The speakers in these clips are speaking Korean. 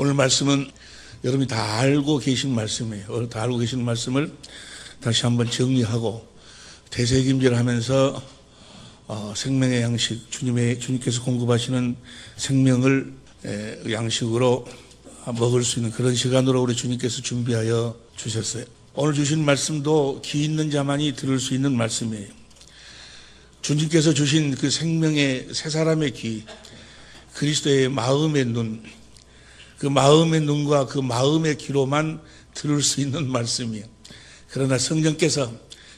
오늘 말씀은 여러분이 다 알고 계신 말씀이에요. 다 알고 계신 말씀을 다시 한번 정리하고 되새김질하면서 생명의 양식, 주님께서 공급하시는 생명을 양식으로 먹을 수 있는 그런 시간으로 우리 주님께서 준비하여 주셨어요. 오늘 주신 말씀도 귀 있는 자만이 들을 수 있는 말씀이에요. 주님께서 주신 그 생명의 새 사람의 귀, 그리스도의 마음의 눈, 그 마음의 눈과 그 마음의 귀로만 들을 수 있는 말씀이에요. 그러나 성령께서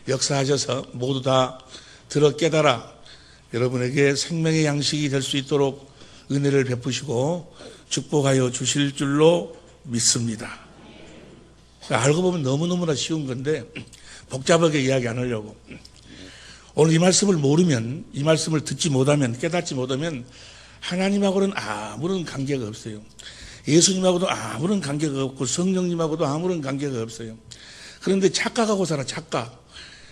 역사하셔서 모두 다 들어 깨달아 여러분에게 생명의 양식이 될 수 있도록 은혜를 베푸시고 축복하여 주실 줄로 믿습니다. 알고 보면 너무너무나 쉬운 건데 복잡하게 이야기 안 하려고. 오늘 이 말씀을 모르면, 이 말씀을 듣지 못하면, 깨닫지 못하면 하나님하고는 아무런 관계가 없어요. 예수님하고도 아무런 관계가 없고 성령님하고도 아무런 관계가 없어요. 그런데 착각하고 살아, 착각.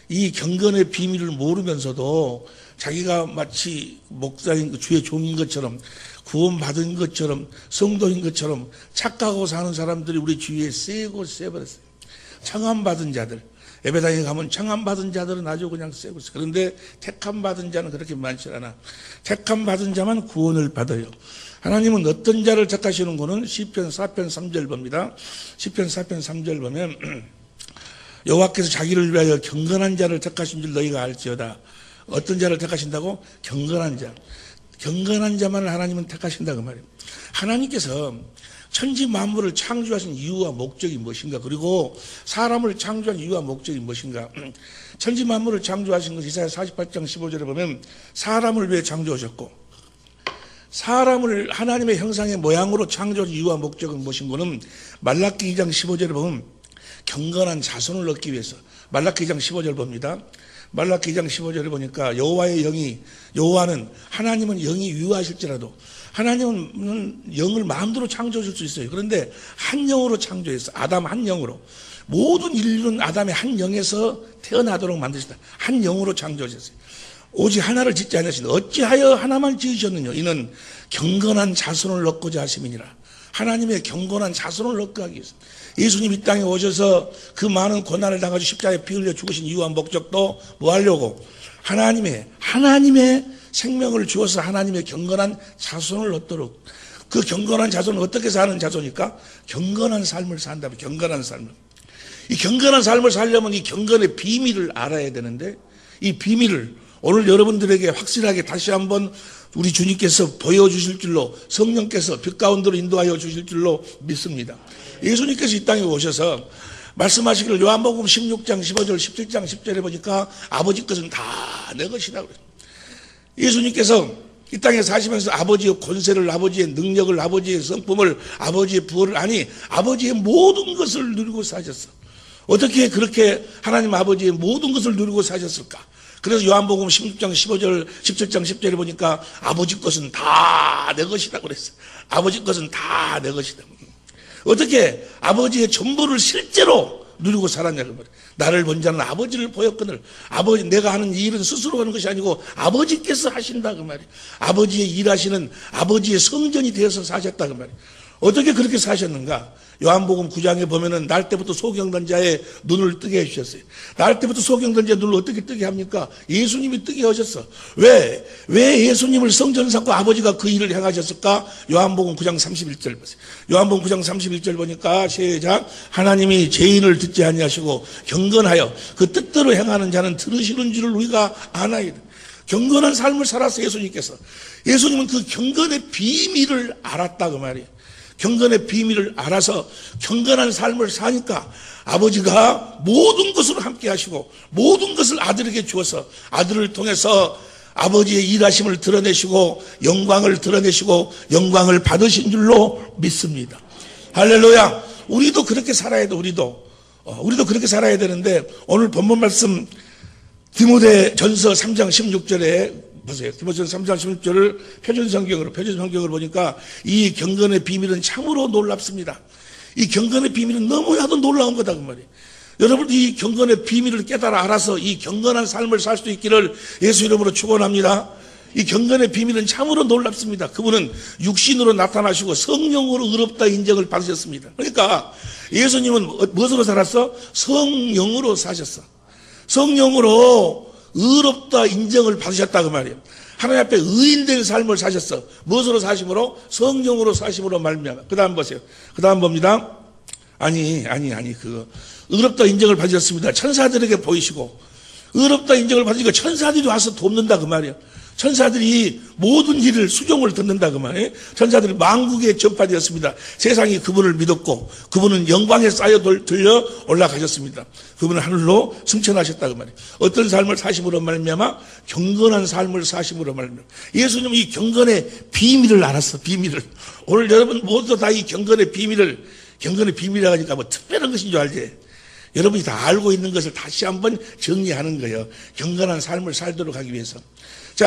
이 경건의 비밀을 모르면서도 자기가 마치 목사인 주의 종인 것처럼 구원받은 것처럼 성도인 것처럼 착각하고 사는 사람들이 우리 주위에 세고 세버렸어요. 청함받은 자들, 예배당에 가면 청함받은 자들은 아주 그냥 세고 있어요. 그런데 택함받은 자는 그렇게 많지 않아. 택함받은 자만 구원을 받아요. 하나님은 어떤 자를 택하시는 거는 시편 4편 3절 봅니다. 시편 4편 3절 보면 여호와께서 자기를 위하여 경건한 자를 택하신 줄 너희가 알지어다. 어떤 자를 택하신다고? 경건한 자. 경건한 자만을 하나님은 택하신다 그 말이에요. 하나님께서 천지 만물을 창조하신 이유와 목적이 무엇인가? 그리고 사람을 창조한 이유와 목적이 무엇인가? 천지 만물을 창조하신 것 이사야 48장 15절에 보면 사람을 위해 창조하셨고 사람을 하나님의 형상의 모양으로 창조한 이유와 목적은 무엇인가는 말라기 2장 15절에 보면 경건한 자손을 얻기 위해서. 말라기 2장 15절 봅니다. 말라기 2장 15절에 보니까 여호와는 하나님은 영이 유하실지라도 하나님은 영을 마음대로 창조하실 수 있어요. 그런데 한 영으로 창조했어. 아담 한 영으로. 모든 인류는 아담의 한 영에서 태어나도록 만드셨다. 한 영으로 창조하셨어요. 오직 하나를 짓지 않으시니 어찌하여 하나만 지으셨느냐. 이는 경건한 자손을 얻고자 하심이니라. 하나님의 경건한 자손을 얻게 하기 위해서. 예수님 이 땅에 오셔서 그 많은 고난을 당하시고 십자가에 피 흘려 죽으신 이유와 목적도 뭐 하려고? 하나님의 생명을 주어서 하나님의 경건한 자손을 얻도록. 그 경건한 자손은 어떻게 사는 자손일까? 경건한 삶을 산다면 경건한 삶을. 이 경건한 삶을 살려면 이 경건의 비밀을 알아야 되는데 이 비밀을 오늘 여러분들에게 확실하게 다시 한번 우리 주님께서 보여주실 줄로 성령께서 빛 가운데로 인도하여 주실 줄로 믿습니다. 예수님께서 이 땅에 오셔서 말씀하시기를 요한복음 16장 15절 17장 10절에 보니까 아버지 것은 다 내 것이라고 그래요. 예수님께서 이 땅에 사시면서 아버지의 권세를, 아버지의 능력을, 아버지의 성품을, 아버지의 부활을 아니 아버지의 모든 것을 누리고 사셨어. 어떻게 그렇게 하나님 아버지의 모든 것을 누리고 사셨을까? 그래서 요한복음 16장 15절 17장 10절에 보니까 아버지 것은 다 내 것이라고 그랬어. 아버지 것은 다 내 것이다. 어떻게 아버지의 전부를 실제로 누리고 살았냐고 말이야. 나를 본 자는 아버지를 보였거늘. 아버지 내가 하는 이 일은 스스로 하는 것이 아니고 아버지께서 하신다 그 말이야. 아버지의 일하시는 아버지의 성전이 되어서 사셨다 그 말이야. 어떻게 그렇게 사셨는가? 요한복음 9장에 보면은 날 때부터 소경된 자의 눈을 뜨게 해주셨어요. 날 때부터 소경된 자의 눈을 어떻게 뜨게 합니까? 예수님이 뜨게 하셨어. 왜 예수님을 성전 삼고 아버지가 그 일을 행하셨을까? 요한복음 9장 31절 보세요. 요한복음 9장 31절 보니까 시작. 하나님이 죄인을 듣지 아니하시고 경건하여 그 뜻대로 행하는 자는 들으시는 줄을 우리가 아나이다. 경건한 삶을 살았어 예수님께서. 예수님은 그 경건의 비밀을 알았다 그 말이에요. 경건의 비밀을 알아서 경건한 삶을 사니까 아버지가 모든 것으로 함께 하시고 모든 것을 아들에게 주어서 아들을 통해서 아버지의 일하심을 드러내시고 영광을 드러내시고 영광을 받으신 줄로 믿습니다. 할렐루야. 우리도 그렇게 살아야 돼. 우리도 그렇게 살아야 되는데 오늘 본문 말씀 디모데전서 3장 16절에 보세요. 디모데전서 3장 16절을 표준 성경으로 보니까 이 경건의 비밀은 참으로 놀랍습니다. 이 경건의 비밀은 너무나도 놀라운 거다 그 말이에요. 여러분도 이 경건의 비밀을 깨달아 알아서 이 경건한 삶을 살 수 있기를 예수 이름으로 축원합니다. 이 경건의 비밀은 참으로 놀랍습니다. 그분은 육신으로 나타나시고 성령으로 의롭다 인정을 받으셨습니다. 그러니까 예수님은 무엇으로 살았어? 성령으로 사셨어. 성령으로 의롭다 인정을 받으셨다 그 말이에요. 하나님 앞에 의인된 삶을 사셨어. 무엇으로 사심으로? 성령으로 사심으로 말미암아. 그 다음 보세요. 그 다음 봅니다. 의롭다 인정을 받으셨습니다. 천사들에게 보이시고 의롭다 인정을 받으니까 천사들이 와서 돕는다 그 말이에요. 천사들이 모든 일을 수종을 듣는다 그 말이에요. 천사들이 만국에 전파되었습니다. 세상이 그분을 믿었고 그분은 영광에 쌓여 들려 올라가셨습니다. 그분은 하늘로 승천하셨다 그 말이에요. 어떤 삶을 사심으로 말미암아? 경건한 삶을 사심으로 말미암아. 예수님은 이 경건의 비밀을 알았어. 비밀을. 오늘 여러분 모두 다 이 경건의 비밀이라고 하니까 뭐 특별한 것인 줄 알지? 여러분이 다 알고 있는 것을 다시 한번 정리하는 거예요. 경건한 삶을 살도록 하기 위해서.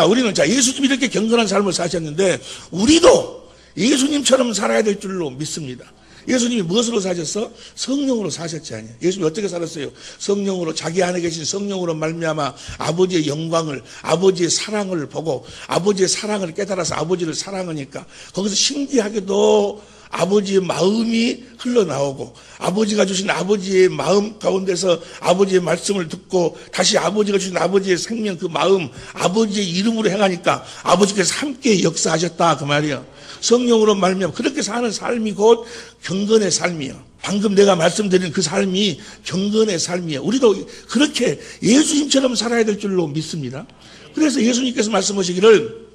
우리는 예수님이 이렇게 경건한 삶을 사셨는데 우리도 예수님처럼 살아야 될 줄로 믿습니다. 예수님이 무엇으로 사셨어? 성령으로 사셨지 아니에요. 예수님이 어떻게 살았어요? 성령으로, 자기 안에 계신 성령으로 말미암아 아버지의 영광을, 아버지의 사랑을 보고 아버지의 사랑을 깨달아서 아버지를 사랑하니까 거기서 신기하게도 아버지의 마음이 흘러나오고 아버지가 주신 아버지의 마음 가운데서 아버지의 말씀을 듣고 다시 아버지가 주신 아버지의 생명 그 마음 아버지의 이름으로 행하니까 아버지께서 함께 역사하셨다 그 말이에요. 성령으로 말미암아 그렇게 사는 삶이 곧 경건의 삶이에요. 방금 내가 말씀드린 그 삶이 경건의 삶이에요. 우리도 그렇게 예수님처럼 살아야 될 줄로 믿습니다. 그래서 예수님께서 말씀하시기를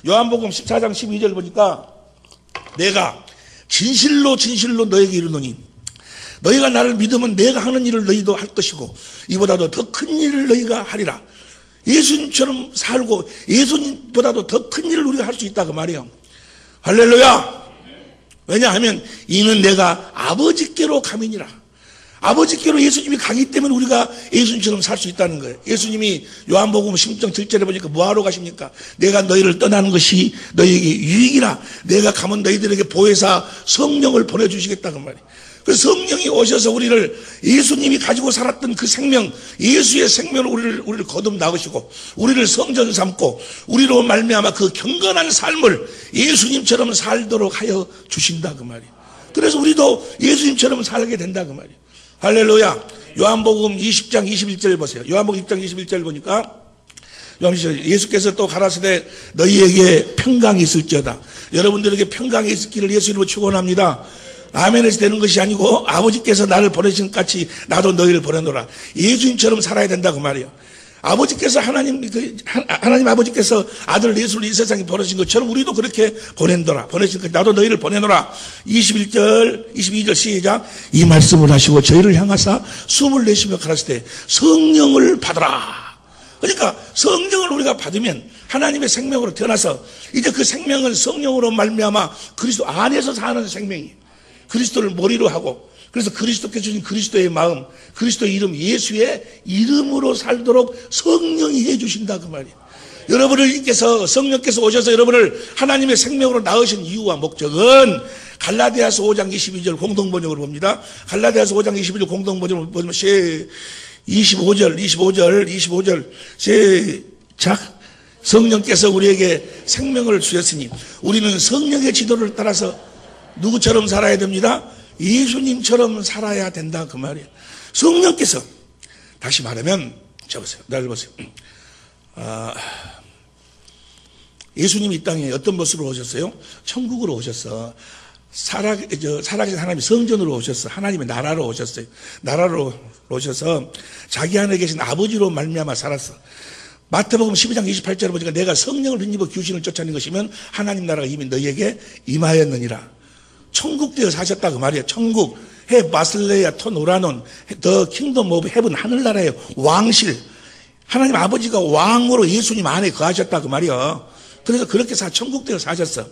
요한복음 14장 12절 보니까 내가 진실로 너에게 이르노니 너희가 나를 믿으면 내가 하는 일을 너희도 할 것이고 이보다도 더 큰 일을 너희가 하리라. 예수님처럼 살고 예수님보다도 더 큰 일을 우리가 할 수 있다 그 말이에요. 할렐루야. 왜냐하면 이는 내가 아버지께로 가민이라. 아버지께로 예수님이 가기 때문에 우리가 예수님처럼 살 수 있다는 거예요. 예수님이 요한복음 16장 7절에 보니까 뭐하러 가십니까? 내가 너희를 떠나는 것이 너희에게 유익이라. 내가 가면 너희들에게 보혜사 성령을 보내주시겠다 그 말이에요. 그래서 성령이 오셔서 우리를 예수님이 가지고 살았던 그 생명, 예수의 생명으로 우리를 거듭나으시고 우리를 성전 삼고 우리로 말미암아 그 경건한 삶을 예수님처럼 살도록 하여 주신다 그 말이에요. 그래서 우리도 예수님처럼 살게 된다 그 말이에요. 할렐루야. 요한복음 20장 21절 보세요. 요한복음 20장 21절 보니까 예수께서 또 가라사대 너희에게 평강이 있을지어다. 여러분들에게 평강이 있기를 예수 이름으로 축원합니다. 아멘에서 되는 것이 아니고 아버지께서 나를 보내신 것 같이 나도 너희를 보내노라. 예수님처럼 살아야 된다 그 말이에요. 아버지께서 하나님 아버지께서 아들 예수를 이 세상에 보내신 것처럼 우리도 그렇게 보내신 것 나도 너희를 보내노라. 22절 시작. 이 말씀을 하시고 저희를 향하사 숨을 내쉬며 가라사대 성령을 받으라. 그러니까 성령을 우리가 받으면 하나님의 생명으로 태어나서 이제 그 생명은 성령으로 말미암아 그리스도 안에서 사는 생명이 그리스도를 머리로 하고 그래서 그리스도께서 주신 그리스도의 마음, 그리스도의 이름, 예수의 이름으로 살도록 성령이 해주신다 그 말이에요. 여러분께서 성령께서 오셔서 여러분을 하나님의 생명으로 낳으신 이유와 목적은 갈라디아서 5장 22절 공동번역으로 봅니다. 갈라디아서 5장 22절 공동번역으로 보면 25절 시작. 성령께서 우리에게 생명을 주셨으니 우리는 성령의 지도를 따라서 누구처럼 살아야 됩니다? 예수님처럼 살아야 된다 그 말이에요. 성령께서 다시 말하면 나를 보세요. 예수님이 이 땅에 어떤 모습으로 오셨어요? 천국으로 오셨어. 살아계신 하나님의 성전으로 오셨어. 하나님의 나라로 오셨어요. 나라로 오셔서 자기 안에 계신 아버지로 말미암아 살았어. 마태복음 12장 28절에 보니까 내가 성령을 힘입어 귀신을 쫓아낸 것이면 하나님 나라가 이미 너희에게 임하였느니라. 천국되어 사셨다 그 말이에요. 천국 해 바슬레야 토노라논 더 킹덤 오브 헤븐 하늘나라의 왕실 하나님 아버지가 왕으로 예수님 안에 거하셨다 그 말이에요. 그래서 그렇게 천국되어 사셨어.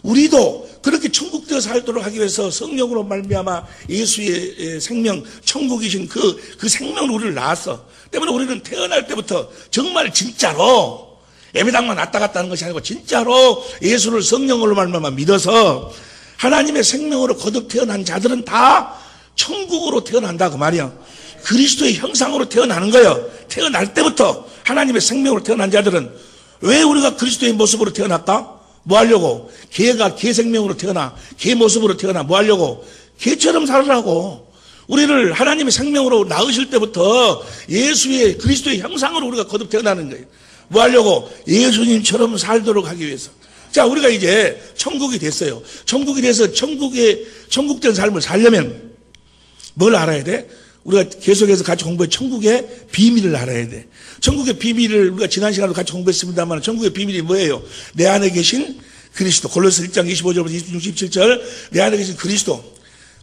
우리도 그렇게 천국되어 살도록 하기 위해서 성령으로 말미암아 예수의 생명 천국이신 그 생명으로 우리를 낳았어. 때문에 우리는 태어날 때부터 정말 진짜로 예배당만 왔다 갔다 하는 것이 아니고 진짜로 예수를 성령으로 말미암아 믿어서 하나님의 생명으로 거듭 태어난 자들은 다 천국으로 태어난다 그 말이야. 그리스도의 형상으로 태어나는 거예요. 태어날 때부터 하나님의 생명으로 태어난 자들은 왜 우리가 그리스도의 모습으로 태어났다? 뭐 하려고? 개가 개 생명으로 태어나, 개 모습으로 태어나 뭐 하려고? 개처럼 살으라고. 우리를 하나님의 생명으로 낳으실 때부터 예수의 그리스도의 형상으로 우리가 거듭 태어나는 거예요. 뭐 하려고? 예수님처럼 살도록 하기 위해서. 자, 우리가 이제 천국이 됐어요. 천국이 돼서 천국된 삶을 살려면 뭘 알아야 돼? 우리가 계속해서 같이 공부해. 천국의 비밀을 알아야 돼. 천국의 비밀을 우리가 지난 시간에도 같이 공부했습니다만, 천국의 비밀이 뭐예요? 내 안에 계신 그리스도. 골로새 1장 25절부터 26, 27절. 내 안에 계신 그리스도.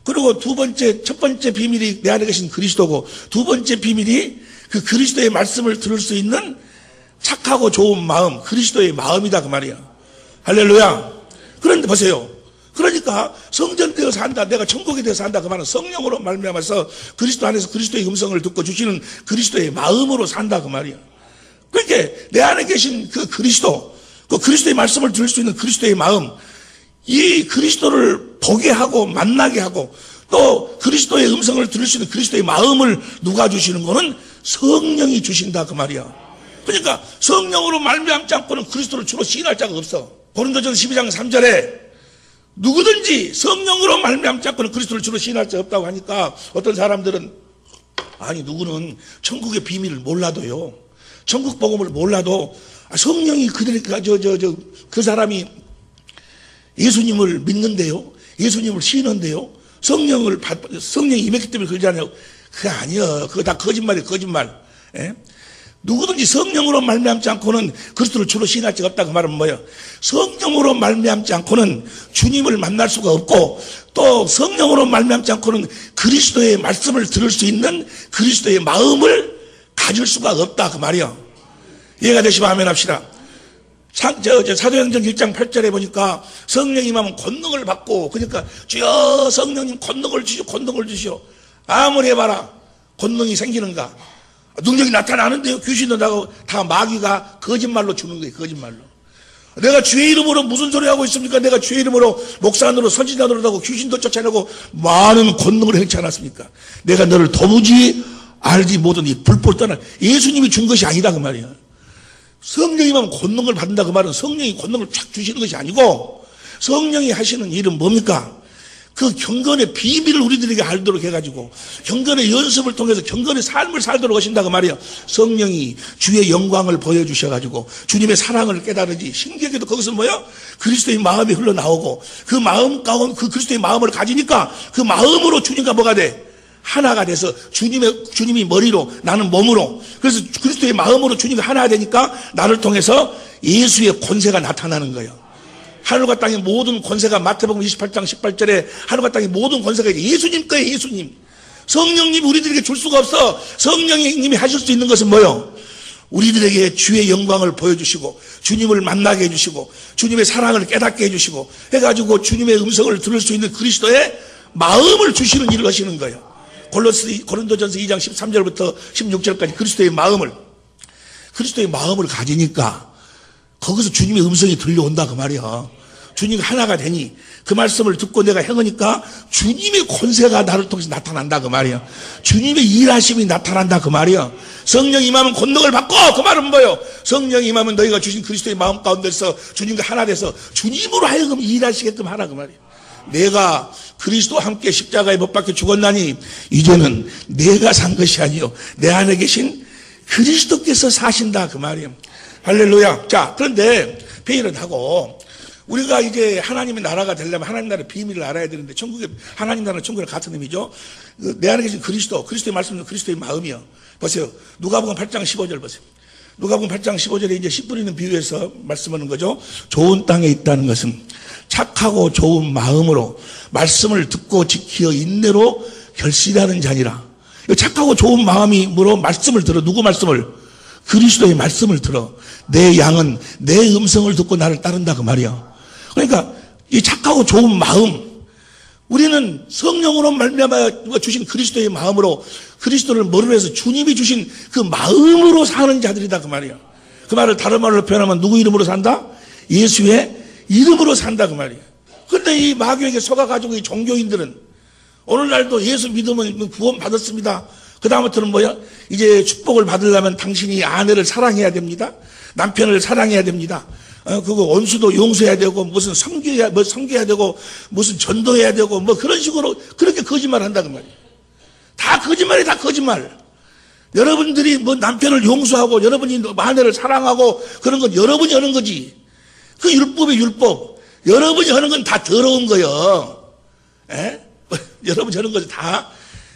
그리고 첫 번째 비밀이 내 안에 계신 그리스도고, 두 번째 비밀이 그 그리스도의 말씀을 들을 수 있는 착하고 좋은 마음, 그리스도의 마음이다 그 말이야. 할렐루야. 그런데 보세요. 그러니까 성전되어 산다, 내가 천국에 대해서 산다 그 말은 성령으로 말미암아서 그리스도 안에서 그리스도의 음성을 듣고 주시는 그리스도의 마음으로 산다 그 말이야. 그러니까 내 안에 계신 그 그리스도, 그 그리스도의 말씀을 들을 수 있는 그리스도의 마음, 이 그리스도를 보게 하고 만나게 하고 또 그리스도의 음성을 들을 수 있는 그리스도의 마음을 누가 주시는 거는 성령이 주신다 그 말이야. 그러니까 성령으로 말미암지 않고는 그리스도를 주로 시인할 자가 없어. 고린도전서 12장 3절에 누구든지 성령으로 말미암지 않고는 그리스도를 주로 시인할 자 없다고 하니까 어떤 사람들은 아니 누구는 천국의 비밀을 몰라도요, 천국 복음을 몰라도 성령이 그 사람이 예수님을 믿는데요, 예수님을 시인한데요, 성령이 임했기 때문에 그러잖아요. 그게 아니야. 그거 다 거짓말이에요. 거짓말. 예? 누구든지 성령으로 말미암지 않고는 그리스도를 주로 시인할 자가 없다 그 말은 뭐예요? 성령으로 말미암지 않고는 주님을 만날 수가 없고 또 성령으로 말미암지 않고는 그리스도의 말씀을 들을 수 있는 그리스도의 마음을 가질 수가 없다 그 말이야. 이해가 되시면 아멘 합시다. 사도행전 1장 8절에 보니까 성령이 임하면 권능을 받고, 그러니까 주여 성령님 권능을 주시오. 아무리 해봐라 권능이 생기는가? 능력이 나타나는데요. 귀신도 나고 다 마귀가 거짓말로 주는 거예요. 거짓말로. 내가 주의 이름으로 무슨 소리 하고 있습니까? 내가 주의 이름으로 목사노로 선지자노로 하고 귀신도 쫓아내고 많은 권능을 행치 않았습니까? 내가 너를 도무지 알지 못한 이 불법 떠나 예수님이 준 것이 아니다 그 말이야. 성령이면 권능을 받는다 그 말은 성령이 권능을 쫙 주시는 것이 아니고 성령이 하시는 일은 뭡니까? 그 경건의 비밀을 우리들에게 알도록 해가지고 경건의 연습을 통해서 경건의 삶을 살도록 하신다 그 말이에요. 성령이 주의 영광을 보여주셔가지고 주님의 사랑을 깨달으지. 신기하게도 거기서 뭐야? 그리스도의 마음이 흘러나오고 그 마음 가운데 그 그리스도의 마음을 가지니까 그 마음으로 주님과 뭐가 돼? 하나가 돼서 주님이 머리로 나는 몸으로, 그래서 그리스도의 마음으로 주님이 하나가 되니까 나를 통해서 예수의 권세가 나타나는 거예요. 하늘과 땅의 모든 권세가, 마태복음 28장 18절에 하늘과 땅의 모든 권세가 이제 예수님 거예요. 예수님. 성령님 우리들에게 줄 수가 없어. 성령님이 하실 수 있는 것은 뭐요? 우리들에게 주의 영광을 보여주시고 주님을 만나게 해주시고 주님의 사랑을 깨닫게 해주시고 해가지고 주님의 음성을 들을 수 있는 그리스도의 마음을 주시는 일을 하시는 거예요. 고린도전서 2장 13절부터 16절까지 그리스도의 마음을 가지니까 거기서 주님의 음성이 들려온다 그 말이야. 주님이 하나가 되니 그 말씀을 듣고 내가 행하니까 주님의 권세가 나를 통해서 나타난다 그 말이야. 주님의 일하심이 나타난다 그 말이야. 성령 임하면 권능을 받고, 그 말은 뭐예요? 성령 임하면 너희가 주신 그리스도의 마음 가운데서 주님과 하나 돼서 주님으로 하여금 일하시게끔 하라 그 말이야. 내가 그리스도와 함께 십자가에 못 박혀 죽었나니 이제는 내가 산 것이 아니요 내 안에 계신 그리스도께서 사신다 그 말이에요. 할렐루야. 자, 그런데 회의를 하고 우리가 이제 하나님의 나라가 되려면 하나님 나라의 비밀을 알아야 되는데, 하나님 나라는 천국이랑 같은 의미죠. 내 안에 계신 그리스도의 말씀은 그리스도의 마음이요. 보세요. 누가복음 8장 15절 보세요. 누가복음 8장 15절에 이제 씨 뿌리는 비유에서 말씀하는 거죠. 좋은 땅에 있다는 것은 착하고 좋은 마음으로 말씀을 듣고 지키어 인내로 결실하는 자니라. 착하고 좋은 마음으로 말씀을 들어. 누구 말씀을? 그리스도의 말씀을 들어. 내 양은 내 음성을 듣고 나를 따른다 그 말이야. 그러니까 이 착하고 좋은 마음, 우리는 성령으로 말미암아 주신 그리스도의 마음으로 그리스도를 머리로 해서 주님이 주신 그 마음으로 사는 자들이다 그 말이야. 그 말을 다른 말로 표현하면 누구 이름으로 산다? 예수의 이름으로 산다 그 말이야. 그런데 이 마귀에게 속아가지고 이 종교인들은 오늘날도 예수 믿으면 구원 받았습니다. 그 다음부터는 뭐야? 이제 축복을 받으려면 당신이 아내를 사랑해야 됩니다. 남편을 사랑해야 됩니다. 그거 원수도 용서해야 되고, 무슨 섬겨야 되고, 무슨 전도해야 되고, 뭐 그런 식으로 그렇게 거짓말 한다는 말이에요. 다 거짓말이 다 거짓말. 여러분들이 뭐 남편을 용서하고, 여러분이 아내를 사랑하고, 그런 건 여러분이 하는 거지. 그 율법이 율법. 여러분이 하는 건 다 더러운 거요. 예? 여러분이 하는 것이 다,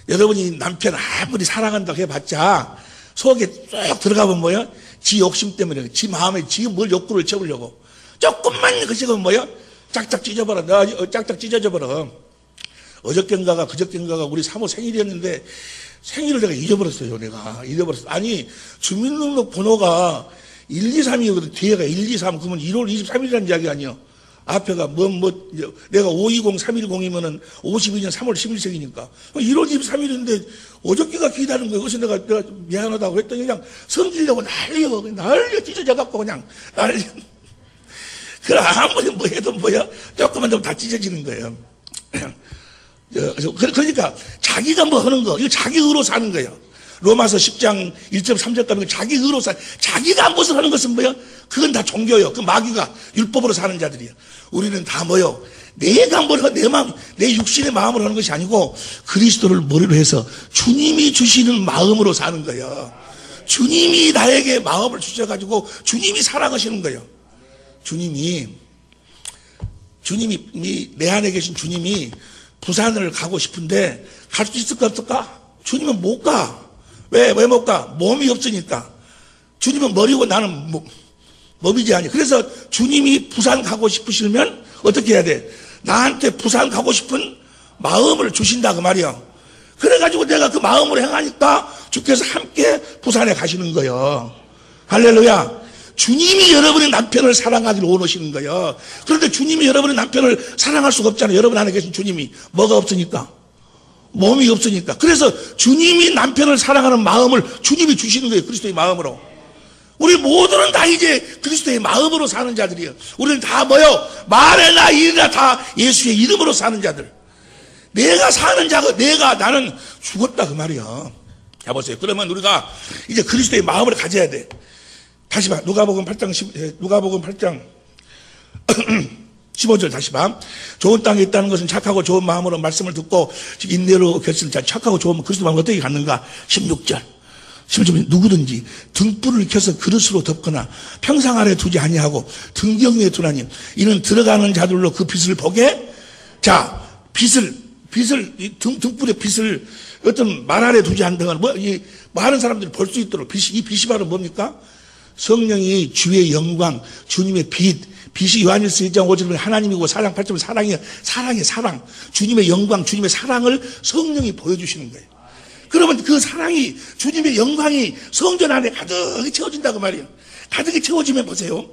여러분이 남편 아무리 사랑한다고 해봤자, 속에 쭉 들어가면 뭐야? 지 욕심 때문에, 지 마음에 지 뭘 욕구를 채우려고. 조금만 그시면 뭐야? 짝짝 찢어버려. 짝짝 찢어져버려. 어저께인가가 그저께인가가 우리 사모 생일이었는데, 생일을 내가 잊어버렸어요, 내가. 잊어버렸어. 아니, 주민등록 번호가 123이거든. 뒤에가 123. 그러면 1월 23일이라는 이야기 아니야. 앞에가 내가 520-310이면은 52년 3월 11일생이니까. 1월 23일인데 어저께가 기다린 거예요. 그래서 내가 미안하다고 했더니 그냥 섬기려고 날려 찢어져갖고 그냥 날려. 그래, 아무리 뭐 해도 뭐야. 조금만 더 다 찢어지는 거예요. 그러니까 자기가 뭐 하는 거, 이거 자기 의로 사는 거예요. 로마서 10장 1절 3절 가면 자기 의로 자기가 무엇을 하는 것은 뭐야? 그건 다 종교요. 그 마귀가 율법으로 사는 자들이야. 우리는 다 뭐요? 내가 내 육신의 마음으로 하는 것이 아니고 그리스도를 머리로 해서 주님이 주시는 마음으로 사는 거예요. 주님이 나에게 마음을 주셔가지고 주님이 살아가시는 거예요. 주님이 내 안에 계신 주님이 부산을 가고 싶은데 갈 수 있을까 없을까? 주님은 못 가. 왜 못 가? 몸이 없으니까. 주님은 머리고 나는 몸이지 아니. 그래서 주님이 부산 가고 싶으시면 어떻게 해야 돼? 나한테 부산 가고 싶은 마음을 주신다 그 말이야. 그래가지고 내가 그 마음으로 행하니까 주께서 함께 부산에 가시는 거예요. 할렐루야. 주님이 여러분의 남편을 사랑하기를 원하시는 거예요. 그런데 주님이 여러분의 남편을 사랑할 수가 없잖아요. 여러분 안에 계신 주님이. 뭐가 없으니까? 몸이 없으니까. 그래서 주님이 남편을 사랑하는 마음을 주님이 주시는 거예요. 그리스도의 마음으로. 우리 모두는 다 이제 그리스도의 마음으로 사는 자들이에요. 우리는 다 뭐요? 말이나 일이나 다 예수의 이름으로 사는 자들. 내가 사는 자가 나는 죽었다 그 말이야. 자 보세요. 그러면 우리가 이제 그리스도의 마음을 가져야 돼. 다시 봐. 누가복음 8장 15절 다시 봐. 좋은 땅에 있다는 것은 착하고 좋은 마음으로 말씀을 듣고 인내로 결심을 착하고 좋은 그리스도 마음을 어떻게 갖는가? 16절 누구든지 등불을 켜서 그릇으로 덮거나 평상 아래 두지 아니하고 등경 위에 두나니 이는 들어가는 자들로 그 빛을 보게. 자, 등불의 빛을 어떤 말 아래 두지 않는 많은 사람들이 볼 수 있도록 이 빛이 바로 뭡니까? 성령이 주의 영광, 주님의 빛이 요한일서 1장 5절에 하나님이고 사랑 8절은 사랑이에요. 사랑. 주님의 영광, 주님의 사랑을 성령이 보여주시는 거예요. 그러면 그 사랑이, 주님의 영광이 성전 안에 가득히 채워진다고 말이에요. 가득히 채워지면 보세요.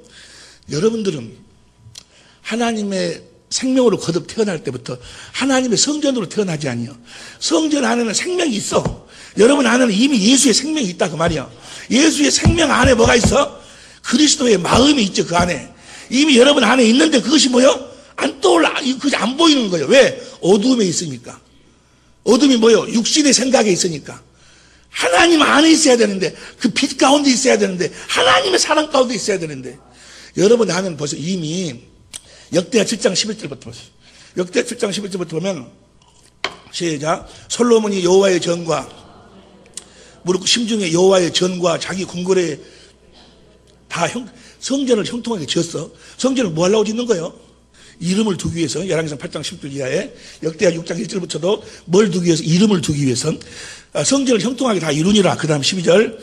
여러분들은 하나님의 생명으로 거듭 태어날 때부터 하나님의 성전으로 태어나지 아니요. 성전 안에는 생명이 있어. 여러분 안에는 이미 예수의 생명이 있다 그 말이야. 예수의 생명 안에 뭐가 있어? 그리스도의 마음이 있죠. 그 안에. 이미 여러분 안에 있는데 그것이 뭐요? 안 떠올라. 그것이 안 보이는 거예요. 왜? 어둠에 있으니까. 어둠이 뭐요? 육신의 생각에 있으니까. 하나님 안에 있어야 되는데, 그 빛 가운데 있어야 되는데, 하나님의 사랑 가운데 있어야 되는데, 여러분 안에는 벌써 이미 역대하 7장 11절부터 보세요. 역대하 7장 11절부터 보면, 시작. 솔로몬이 여호와의 전과, 무릇 심중에 여호와의 전과 자기 궁궐에 다 성전을 형통하게 지었어. 성전을 뭐 하려고 짓는 거예요? 이름을 두기 위해서. 열왕기상 8장 10절 이하에 역대하 6장 1절부터도 뭘 두기 위해서? 이름을 두기 위해서. 성전을 형통하게 다 이루니라. 그 다음 12절.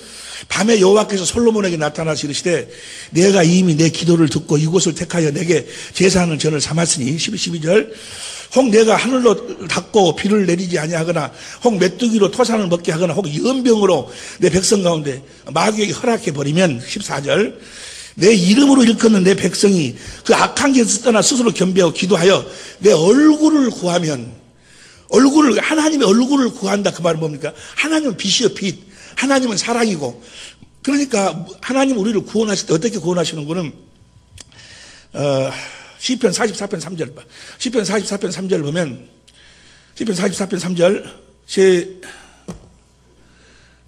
밤에 여호와께서 솔로몬에게 나타나서 이르시되 내가 이미 내 기도를 듣고 이곳을 택하여 내게 제사하는 전을 삼았으니 12절. 혹 내가 하늘로 닫고 비를 내리지 아니하거나 혹 메뚜기로 토산을 먹게 하거나 혹 연병으로 내 백성 가운데 마귀에게 허락해 버리면 14절. 내 이름으로 일컫는 내 백성이 그 악한 길에서 떠나 스스로 겸비하고 기도하여 내 얼굴을 구하면, 하나님의 얼굴을 구한다 그 말은 뭡니까? 하나님은 빛이요 빛. 하나님은 사랑이고. 그러니까 하나님 우리를 구원하실 때 어떻게 구원하시는 거는 시편 44편 3절 봐. 시편 44편 3절 보면 시편 44편 3절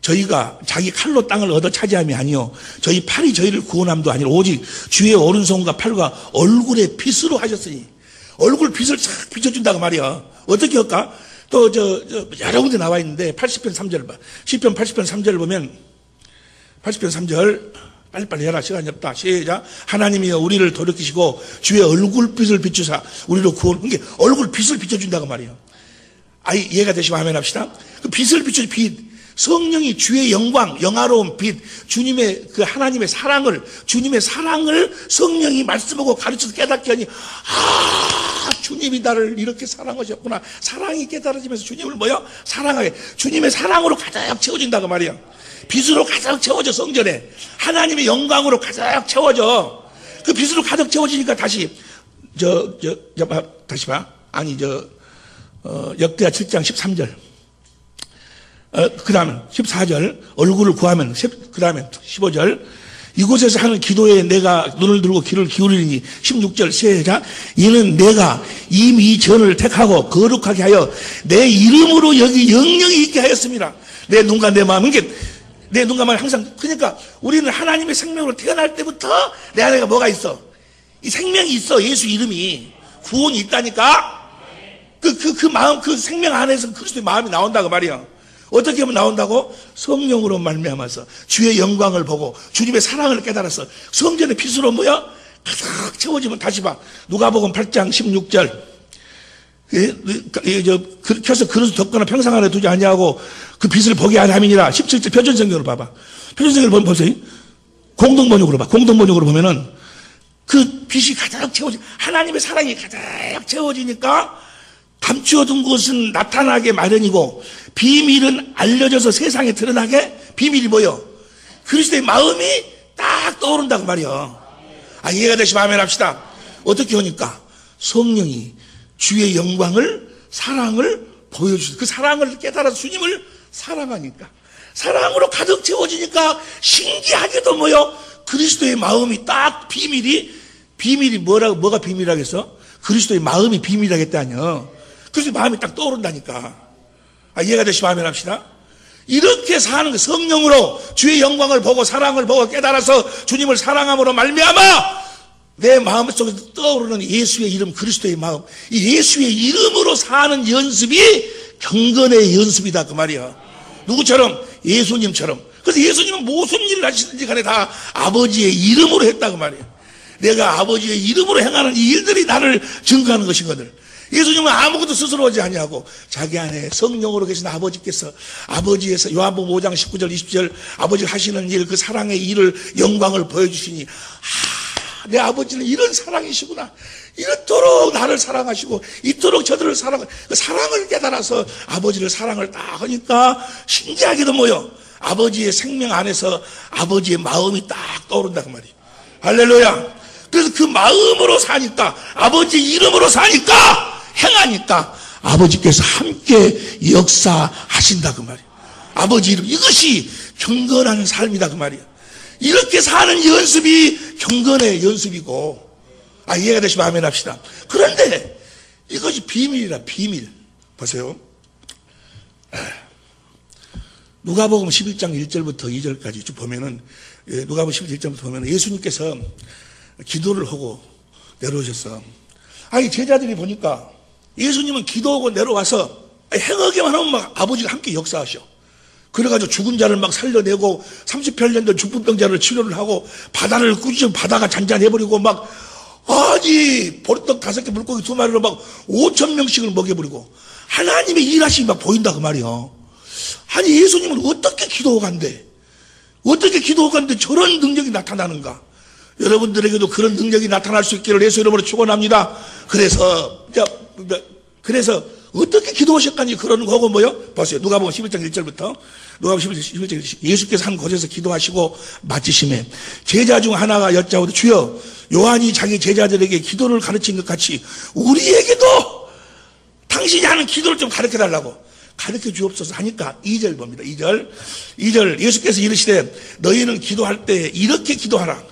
저희가 자기 칼로 땅을 얻어 차지함이 아니요 저희 팔이 저희를 구원함도 아니라 오직 주의 오른손과 팔과 얼굴의 빛으로 하셨으니 얼굴 빛을 싹 비춰준다고 말이야. 어떻게 할까? 또 여러 군데 나와 있는데 80편 3절 봐. 시편 80편 3절을 보면 80편 3절 빨리빨리 해라. 시간이 없다. 시작. 하나님이여 우리를 돌이키시고 주의 얼굴빛을 비추사 우리로 구원. 그러니까 얼굴빛을 비춰준다고 말이야. 이해가 되시면 아멘 합시다. 그 빛을 비춰 빛. 성령이 주의 영광, 영화로운 빛, 주님의 그 하나님의 사랑을, 주님의 사랑을 성령이 말씀하고 가르쳐서 깨닫게 하니, 주님이 나를 이렇게 사랑하셨구나. 사랑이 깨달아지면서 주님을 사랑하게. 주님의 사랑으로 가득 채워진다고 말이야. 빛으로 가득 채워져, 성전에. 하나님의 영광으로 가득 채워져. 그 빛으로 가득 채워지니까 다시, 다시 봐. 역대하 7장 13절. 그 다음에 14절 얼굴을 구하면 그 다음에 15절 이곳에서 하는 기도에 내가 눈을 들고 귀를 기울이니 16절 시작 이는 내가 이미 이 전을 택하고 거룩하게 하여 내 이름으로 여기 영영이 있게 하였습니다. 내 눈과 내 마음 내 눈과 마음이 항상 그러니까 우리는 하나님의 생명으로 태어날 때부터 내 안에 뭐가 있어? 이 생명이 있어. 예수 이름이 구원이 있다니까. 그 마음 그 생명 안에서 그리스도의 마음이 나온다고 말이야. 어떻게 하면 나온다고? 성령으로 말미암아서 주의 영광을 보고 주님의 사랑을 깨달아서 성전의 빛으로 가득 채워지면 다시 봐. 누가복음 8장 16절 그렇게 해서 그릇을 덮거나 평상 안에 두지 아니하고 그 빛을 보게 하려 함이니라. 17절 표준성경으로 봐봐. 표준성경을 보세요. 공동번역으로 봐. 공동번역으로 보면은 그 빛이 가득 채워지 하나님의 사랑이 가득 채워지니까 감추어둔 것은 나타나게 마련이고 비밀은 알려져서 세상에 드러나게. 비밀이 뭐요? 그리스도의 마음이 딱 떠오른다고 말이요. 이해가 되시면 아멘 합시다. 어떻게 하니까 성령이 주의 영광을 사랑을 보여주죠. 그 사랑을 깨달아서 주님을 사랑하니까 사랑으로 가득 채워지니까 신기하게도 그리스도의 마음이 딱 비밀이 뭐가 비밀하겠어? 그리스도의 마음이 비밀하겠다뇨. 그리스도의 마음이 딱 떠오른다니까. 이해가 되시면 아멘 합시다. 이렇게 사는 거 성령으로 주의 영광을 보고 사랑을 보고 깨달아서 주님을 사랑함으로 말미암아 내 마음속에 떠오르는 예수의 이름 그리스도의 마음 이 예수의 이름으로 사는 연습이 경건의 연습이다 그 말이야. 누구처럼? 예수님처럼. 그래서 예수님은 무슨 일을 하시든지 간에 다 아버지의 이름으로 했다고 말이야. 내가 아버지의 이름으로 행하는 이 일들이 나를 증거하는 것이거든. 예수님은 아무것도 스스로 하지 아니하고 자기 안에 성령으로 계신 아버지께서 아버지에서 요한복음 5장 19절 20절 아버지 하시는 일 그 사랑의 일을 영광을 보여주시니 내 아버지는 이런 사랑이시구나. 이토록 나를 사랑하시고 이토록 저들을 그 사랑을 깨달아서 아버지를 사랑을 딱 하니까 신기하게도 아버지의 생명 안에서 아버지의 마음이 딱 떠오른다 그 말이에요. 할렐루야. 그래서 그 마음으로 사니까 아버지 이름으로 사니까 행하니까 아버지께서 함께 역사하신다 그 말이에요. 아버지 이름 이것이 경건한 삶이다 그 말이에요. 이렇게 사는 연습이 경건의 연습이고 이해가 되시면 아멘 합시다. 그런데 이것이 비밀이라 비밀. 보세요. 누가복음 11장 1절부터 2절까지 쭉 보면은 누가복음 11절부터 보면은 예수님께서 기도를 하고 내려오셨어. 제자들이 보니까 예수님은 기도하고 내려와서 행하기만 하면 막 아버지가 함께 역사하셔. 그래가지고 죽은 자를 막 살려내고 38년 된 중풍병자를 치료를 하고 바다를 꾸짖어 바다가 잔잔해버리고 막 보리떡 5개 물고기 2마리로 막 5,000명씩을 먹여버리고 하나님의 일하심이 막 보인다 그 말이요. 예수님은 어떻게 기도하간대? 어떻게 기도하간데 저런 능력이 나타나는가? 여러분들에게도 그런 능력이 나타날 수 있기를 예수 이름으로 축원합니다. 그래서 어떻게 기도하셨간지 그러는 거고 보세요. 누가복음 11장 1절부터 누가복음 11장 1절 예수께서 한 곳에서 기도하시고 마치심에 제자 중 하나가 여짜오되 주여 요한이 자기 제자들에게 기도를 가르친 것 같이 우리에게도 당신이 하는 기도를 좀 가르쳐달라고 가르쳐 주옵소서 하니까 2절 봅니다. 2절 예수께서 이르시되 너희는 기도할 때 이렇게 기도하라.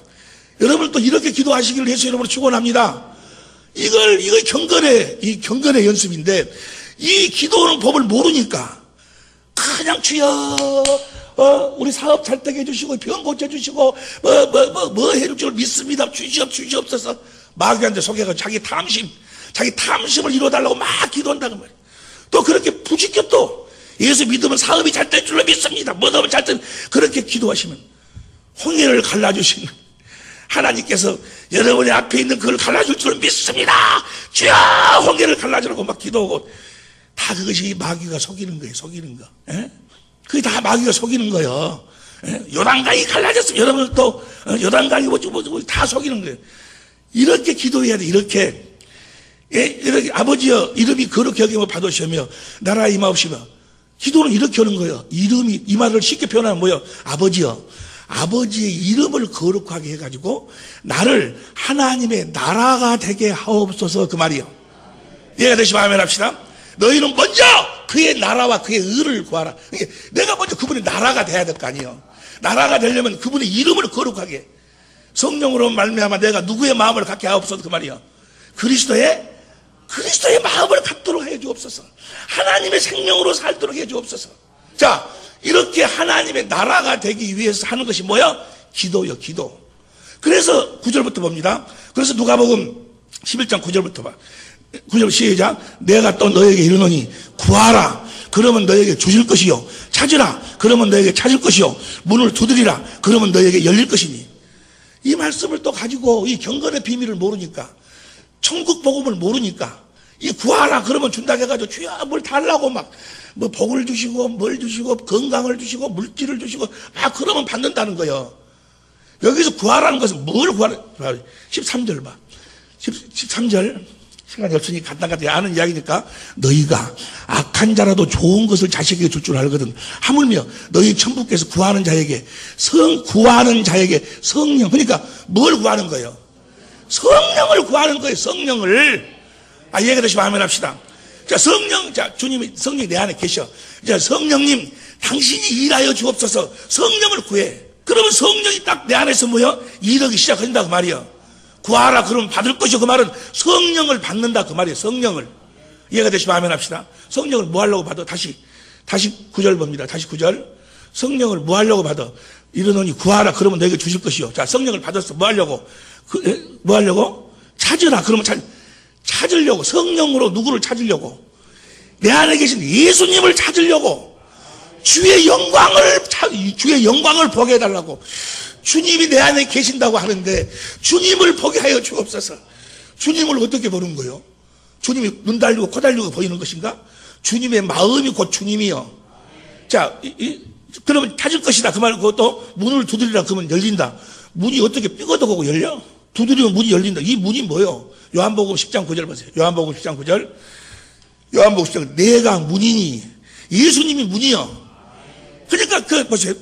여러분 또 이렇게 기도하시기를 예수 이름으로 축원합니다. 이걸 경건의 연습인데 이 기도하는 법을 모르니까 그냥 주여 우리 사업 잘 되게 해주시고 병 고쳐주시고 뭐 해줄 줄 믿습니다. 주시옵소서. 마귀한테 속여서 자기 탐심을 이루어달라고 막 기도한다는 말이에요. 또 그렇게 부지겨 또 예수 믿으면 사업이 잘 될 줄로 믿습니다. 뭐 하면 잘 될, 그렇게 기도하시면 홍해를 갈라주시는 하나님께서 여러분의 앞에 있는 그걸 갈라줄 줄로 믿습니다. 주여 홍해를 갈라주라고 막 기도하고, 다 그것이 마귀가 속이는 거예요. 속이는 거. 그게 다 마귀가 속이는 거예요. 요단강이 갈라졌으면 여러분 또 요단강이 다 속이는 거예요. 이렇게 기도해야 돼. 이렇게 아버지여 이름이 거룩히 여김을 받으시며 나라 임하옵시며. 기도는 이렇게 하는 거예요. 이름이, 이 말을 쉽게 표현하면 뭐예요? 아버지여, 아버지의 이름을 거룩하게 해가지고 나를 하나님의 나라가 되게 하옵소서, 그 말이요. 이해가 되시면 아멘 합시다. 너희는 먼저 그의 나라와 그의 의를 구하라. 내가 먼저 그분의 나라가 돼야 될 거 아니에요. 나라가 되려면 그분의 이름을 거룩하게, 성령으로 말미암아 내가 누구의 마음을 갖게 하옵소서, 그 말이요. 그리스도의 마음을 갖도록 해 주옵소서. 하나님의 생명으로 살도록 해 주옵소서. 자, 이렇게 하나님의 나라가 되기 위해서 하는 것이 뭐야? 기도요, 기도. 그래서 9절부터 봅니다. 그래서 누가복음 11장 9절부터 봐. 9절 시작. 내가 또 너에게 이르노니 구하라, 그러면 너에게 주실 것이요, 찾으라, 그러면 너에게 찾을 것이요, 문을 두드리라, 그러면 너에게 열릴 것이니. 이 말씀을 또 가지고 이 경건의 비밀을 모르니까, 천국 복음을 모르니까, 이 구하라 그러면 준다 해가지고 주야 뭘 달라고 막 뭐 복을 주시고 뭘 주시고 건강을 주시고 물질을 주시고 막 그러면 받는다는 거예요. 여기서 구하라는 것은 뭘 구하라? 13절 봐. 13절 시간이 없으니 간단하게 아는 이야기니까, 너희가 악한 자라도 좋은 것을 자식에게 줄 줄 알거든. 하물며 너희 천부께서 구하는 자에게 성령, 그러니까 뭘 구하는 거예요? 성령을 구하는 거예요. 성령을. 이해가 되시면 아멘 합시다. 자, 주님이, 성령이 내 안에 계셔. 자, 성령님, 당신이 일하여 주옵소서. 성령을 구해. 그러면 성령이 딱 내 안에서 뭐야? 일하기 시작한다, 그 말이야. 구하라 그러면 받을 것이요, 그 말은 성령을 받는다, 그 말이에요. 성령을. 이해가 되시면 아멘 합시다. 성령을 뭐 하려고 받아? 다시 9절 봅니다. 다시 9절. 성령을 뭐 하려고 받아? 이르노니 구하라 그러면 너에게 주실 것이요. 자, 성령을 받았어. 뭐 하려고? 뭐 하려고? 찾으라 그러면 찾으려고. 성령으로 누구를 찾으려고? 내 안에 계신 예수님을 찾으려고. 주의 영광을 보게 해달라고. 주님이 내 안에 계신다고 하는데 주님을 보게 하여 주옵소서. 주님을 어떻게 보는 거요? 주님이 눈 달리고 코 달리고 보이는 것인가? 주님의 마음이 곧 주님이요. 자, 그러면 찾을 것이다, 그 말. 그것도 문을 두드리라 그러면 열린다. 문이 어떻게 삐거덕하고 열려? 두드리면 문이 열린다. 이 문이 뭐요? 요한복음 10장 9절 보세요. 요한복음 10장 9절. 요한복음 10장. 내가 문이니. 예수님이 문이요. 그러니까 보세요.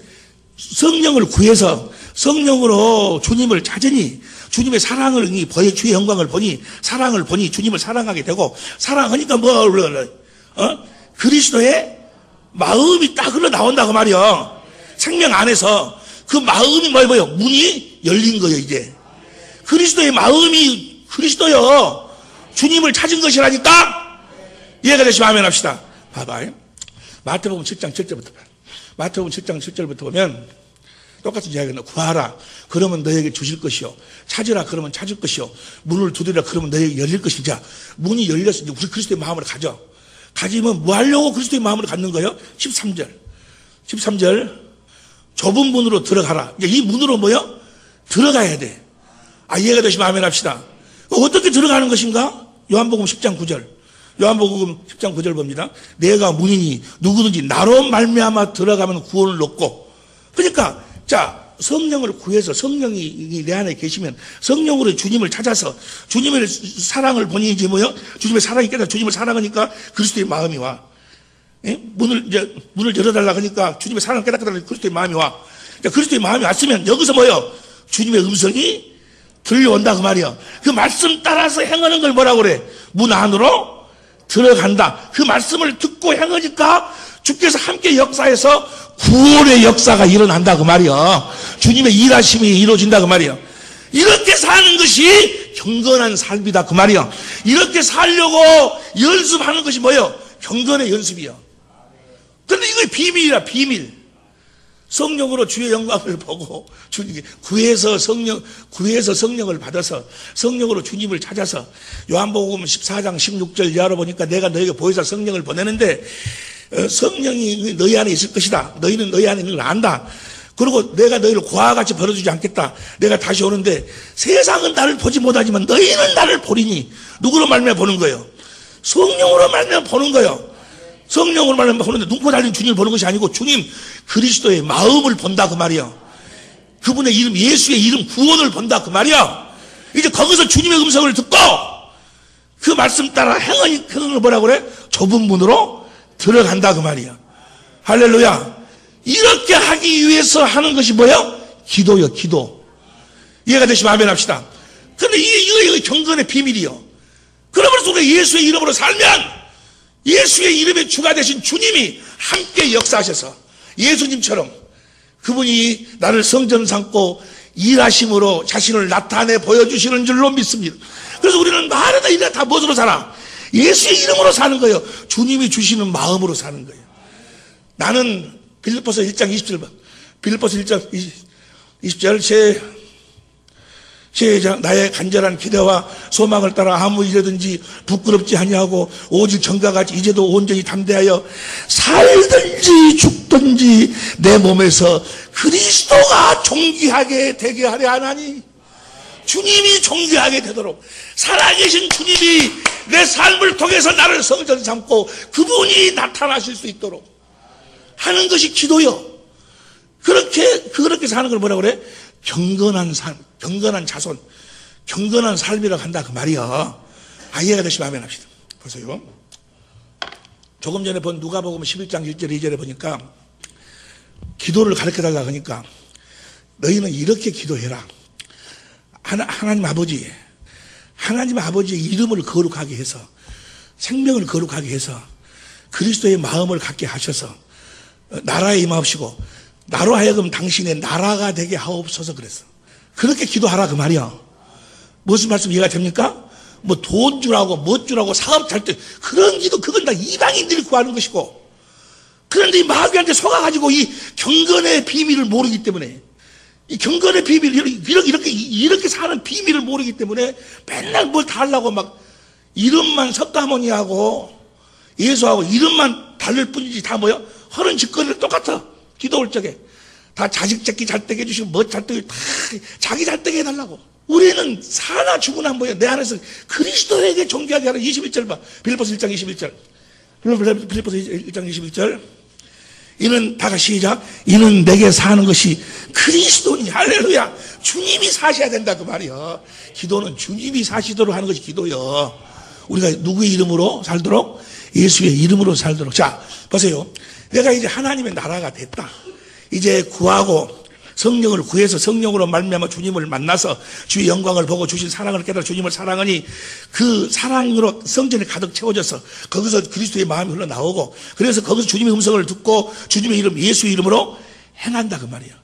성령을 구해서 성령으로 주님을 찾으니, 주님의 사랑을 보니, 주의 영광을 보니, 사랑을 보니 주님을 사랑하게 되고, 사랑하니까 그리스도의 마음이 딱 흘러나온다, 그 말이요. 생명 안에서 그 마음이 뭐예요? 문이 열린 거예요, 이제. 그리스도의 마음이 그리스도요. 주님을 찾은 것이라니까. 이해가 되시면 아멘 합시다. 봐봐요. 마태복음 7장 7절부터 봐. 마태복음 7장 7절부터 보면 똑같은 이야기는, 구하라 그러면 너에게 주실 것이요, 찾으라 그러면 찾을 것이요, 문을 두드리라 그러면 너에게 열릴 것이자. 문이 열렸으니 우리 그리스도의 마음을 가지면 뭐 하려고 그리스도의 마음을 갖는 거예요? 13절 좁은 문으로 들어가라. 이 문으로 뭐요? 들어가야 돼. 이해가 되시면 아멘 합시다. 어떻게 들어가는 것인가? 요한복음 10장 9절. 요한복음 10장 9절 봅니다. 내가 문이니 누구든지 나로 말미암아 들어가면 구원을 얻고. 그러니까 자, 성령을 구해서 성령이 내 안에 계시면 성령으로 주님을 찾아서 주님의 사랑을 보니 이제 뭐요? 주님의 사랑이 깨달아. 주님을 사랑하니까 그리스도의 마음이 와. 문을 열어달라 하니까 주님의 사랑을 깨닫게 그리스도의 마음이 와. 그리스도의 마음이 왔으면 여기서 뭐요? 주님의 음성이 들려온다, 그 말이요. 그 말씀 따라서 행하는 걸 뭐라고 그래? 문 안으로 들어간다. 그 말씀을 듣고 행하니까 주께서 함께 역사해서 구원의 역사가 일어난다, 그 말이요. 주님의 일하심이 이루어진다, 그 말이요. 이렇게 사는 것이 경건한 삶이다, 그 말이요. 이렇게 살려고 연습하는 것이 뭐예요? 경건의 연습이요. 그런데 이거 비밀이라, 비밀. 성령으로 주의 영광을 보고 구해서 성령을 받아서 성령으로 주님을 찾아서 요한복음 14장 16절 이하로 보니까 내가 너에게 보혜사 성령을 보내는데 성령이 너희 안에 있을 것이다. 너희는 너희 안에 있는 걸 안다. 그리고 내가 너희를 고아와 같이 버려주지 않겠다. 내가 다시 오는데 세상은 나를 보지 못하지만 너희는 나를 보리니. 누구로 말미암아 보는 거예요? 성령으로 말미암아 보는 거예요. 성령으로 말미암아 보는데 눈코 달린 주님을 보는 것이 아니고 주님 그리스도의 마음을 본다 그 말이야. 그분의 이름, 예수의 이름 구원을 본다 그 말이야. 이제 거기서 주님의 음성을 듣고 그 말씀 따라 행을 뭐라고 그래? 좁은 문으로 들어간다 그 말이야. 할렐루야. 이렇게 하기 위해서 하는 것이 뭐예요? 기도요, 기도. 이해가 되시면 아멘 합시다. 근데 이거 경건의 비밀이요. 그러면서 우리가 예수의 이름으로 살면 예수의 이름의 주가 되신 주님이 함께 역사하셔서 예수님처럼 그분이 나를 성전 삼고 일하심으로 자신을 나타내 보여주시는 줄로 믿습니다. 그래서 우리는 말하다 일하다 다 무엇으로 살아? 예수의 이름으로 사는 거예요. 주님이 주시는 마음으로 사는 거예요. 나는 빌립보서 1장 20절 빌립보서 1장 20절 시작. 나의 간절한 기대와 소망을 따라 아무 일이든지 부끄럽지 아니하고 오직 전과 같이 이제도 온전히 담대하여 살든지 죽든지 내 몸에서 그리스도가 존귀하게 되게 하려 하나니. 주님이 존귀하게 되도록 살아계신 주님이 내 삶을 통해서 나를 성전 삼고 그분이 나타나실 수 있도록 하는 것이 기도요. 그렇게 사는 걸 뭐라고 그래? 경건한 삶, 경건한 자손, 경건한 삶이라고 한다 그 말이야. 이해가 되시면 아멘 합시다. 보세요. 조금 전에 본 누가복음 11장 1절 2절에 보니까 기도를 가르쳐달라고 하니까 너희는 이렇게 기도해라. 하나님 아버지의 이름을 거룩하게 해서 생명을 거룩하게 해서 그리스도의 마음을 갖게 하셔서 나라에 임하옵시고 나로 하여금 당신의 나라가 되게 하옵소서 그랬어. 그렇게 기도하라 그 말이야. 무슨 말씀 이해가 됩니까? 뭐 돈 주라고 뭐 주라고 사업 잘 때 그런 기도 그건 다 이방인들이 구하는 것이고, 그런데 이 마귀한테 속아가지고 이 경건의 비밀을 모르기 때문에, 이 경건의 비밀 이렇게 사는 비밀을 모르기 때문에 맨날 뭘 다 하려고 막 이름만 석가모니하고 예수하고 이름만 다를 뿐이지 다 뭐야? 하는 짓거리는 똑같아. 기도할 적에 다 자식 새끼 잘 되게 해주시고 뭐 잘 되게 다 자기 잘 되게 해달라고. 우리는 사나 죽으나 뭐야? 내 안에서 그리스도에게 존귀하게 하는 21절 봐. 빌립보서 1장 21절. 빌립보서 1장 21절. 이는 다 같이 시작. 이는 내게 사는 것이 그리스도니. 할렐루야. 주님이 사셔야 된다 그 말이야. 기도는 주님이 사시도록 하는 것이 기도요. 우리가 누구의 이름으로 살도록? 예수의 이름으로 살도록. 자, 보세요. 내가 이제 하나님의 나라가 됐다. 이제 구하고 성령을 구해서 성령으로 말미암아 주님을 만나서 주의 영광을 보고 주신 사랑을 깨달아 주님을 사랑하니 그 사랑으로 성전이 가득 채워져서 거기서 그리스도의 마음이 흘러나오고, 그래서 거기서 주님의 음성을 듣고 주님의 이름 예수의 이름으로 행한다 그 말이야.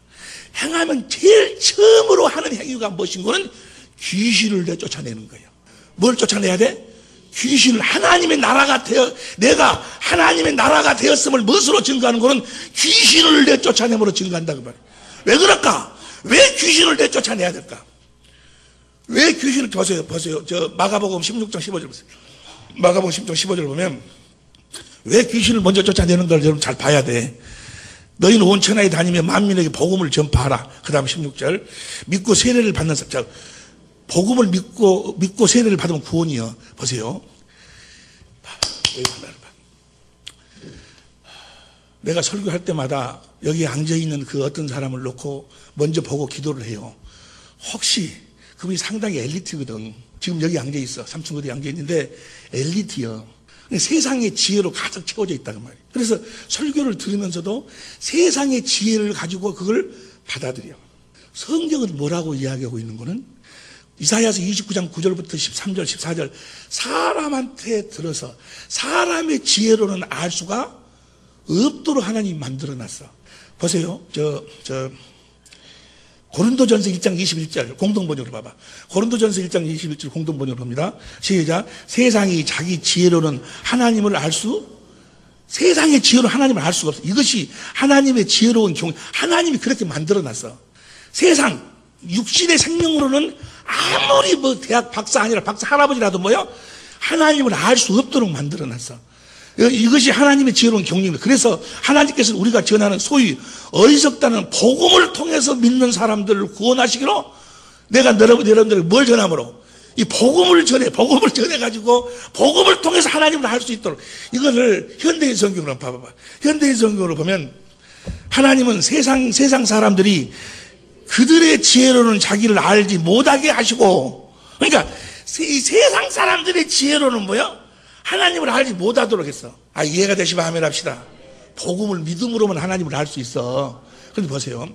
행하면 제일 처음으로 하는 행위가 무엇인 거는 귀신을 내쫓아내는 거예요. 뭘 쫓아내야 돼? 귀신을. 하나님의 나라가 내가 하나님의 나라가 되었음을 무엇으로 증거하는 거는 귀신을 내쫓아내므로 증거한다 그 말이에요. 왜 그럴까? 왜 귀신을 내쫓아내야 될까? 왜 귀신을, 보세요. 저 마가복음 16장 15절 보세요. 마가복음 16장 15절 보면 왜 귀신을 먼저 쫓아내는가를 여러분 잘 봐야 돼. 너희는 온 천하에 다니며 만민에게 복음을 전파하라. 그 다음 16절. 믿고 세례를 받는 사람. 자, 복음을 믿고 세례를 받으면 구원이요. 보세요. 내가 설교할 때마다 여기 앉아있는 그 어떤 사람을 놓고 먼저 보고 기도를 해요. 혹시 그분이 상당히 엘리트거든. 지금 여기 앉아있어. 삼층거리에 앉아있는데 엘리트요. 세상의 지혜로 가득 채워져 있다는 말이에요. 그래서 설교를 들으면서도 세상의 지혜를 가지고 그걸 받아들여. 성경은 뭐라고 이야기하고 있는 거는 이사야서 29장 9절부터 13절 14절 사람한테 들어서 사람의 지혜로는 알 수가 없도록 하나님이 만들어놨어. 보세요. 고린도전서 1장 21절 공동번역으로 봐봐. 고린도전서 1장 21절 공동번역으로 봅니다. 시작. 세상이 자기 지혜로는 하나님을 알 수 세상의 지혜로 하나님을 알 수가 없어. 이것이 하나님의 지혜로운 경우, 하나님이 그렇게 만들어놨어. 세상, 육신의 생명으로는 아무리 뭐 대학 박사 아니라 박사 할아버지라도 뭐요? 하나님을 알 수 없도록 만들어놨어. 이것이 하나님의 지혜로운 경륜입니다. 그래서 하나님께서는 우리가 전하는 소위 어리석다는 복음을 통해서 믿는 사람들을 구원하시기로 내가 여러분들에게 뭘 전함으로? 이 복음을 전해가지고 복음을 통해서 하나님을 알 수 있도록. 이거를 현대인 성경으로 봐봐봐. 현대인 성경으로 보면 하나님은 세상 사람들이 그들의 지혜로는 자기를 알지 못하게 하시고, 그러니까 이 세상 사람들의 지혜로는 뭐야? 하나님을 알지 못하도록 했어. 이해가 되시면 아멘 합시다. 복음을 믿음으로만 하나님을 알 수 있어. 그런데 보세요.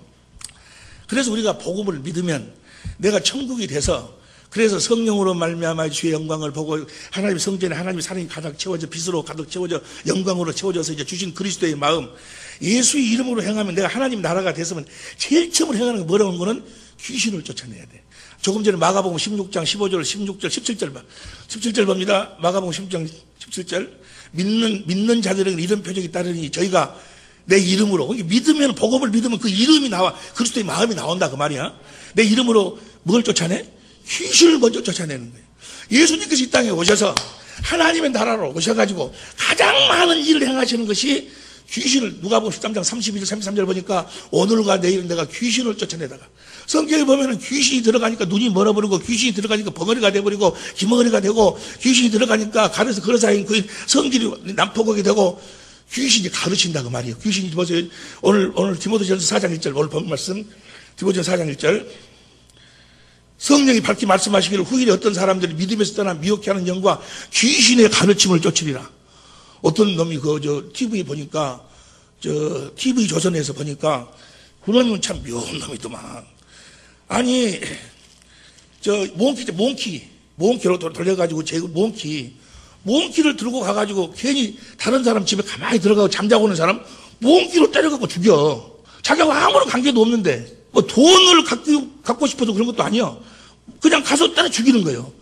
그래서 우리가 복음을 믿으면 내가 천국이 돼서, 그래서 성령으로 말미암아 주의 영광을 보고 하나님 성전에 하나님의 사랑이 가득 채워져, 빛으로 가득 채워져, 영광으로 채워져서 이제 주신 그리스도의 마음, 예수의 이름으로 행하면 내가 하나님 나라가 됐으면 제일 처음으로 행하는 게 뭐라고 하는 거는 귀신을 쫓아내야 돼. 조금 전에 마가복음 16장 15절, 16절, 17절 봐. 17절 봅니다. 마가복음 16장 17절. 믿는 자들에게 이런 표적이 따르니 저희가 내 이름으로, 믿으면, 복음을 믿으면 그 이름이 나와. 그리스도의 마음이 나온다 그 말이야. 내 이름으로 뭘 쫓아내? 귀신을 먼저 쫓아내는 거예요. 예수님께서 이 땅에 오셔서 하나님의 나라로 오셔가지고 가장 많은 일을 행하시는 것이 귀신을, 누가복음 13장 32절 33절 보니까 오늘과 내일은 내가 귀신을 쫓아내다가, 성경에 보면은 귀신이 들어가니까 눈이 멀어버리고, 귀신이 들어가니까 벙어리가 돼버리고, 기머리가 되고, 귀신이 들어가니까 가려서 그러사인 그 성질이 난폭하게 되고, 귀신이 가르친다 그 말이에요. 귀신이 보세요. 오늘 디모데전서 4장 1절 오늘 본 말씀, 디모데전서 4장 1절. 성령이 밝히 말씀하시기를 후일에 어떤 사람들이 믿음에서 떠나 미혹해 하는 영과 귀신의 가르침을 쫓으리라. 어떤 놈이 TV 보니까, TV 조선에서 보니까, 그런 놈은 참 묘한 놈이더만. 아니, 몽키로 돌려가지고, 몽키를 들고 가가지고, 괜히 다른 사람 집에 가만히 들어가고 잠자고 오는 사람, 몽키로 때려갖고 죽여. 자기하고 아무런 관계도 없는데, 뭐 돈을 갖고 싶어서 그런 것도 아니야. 그냥 가서 때려 죽이는 거예요.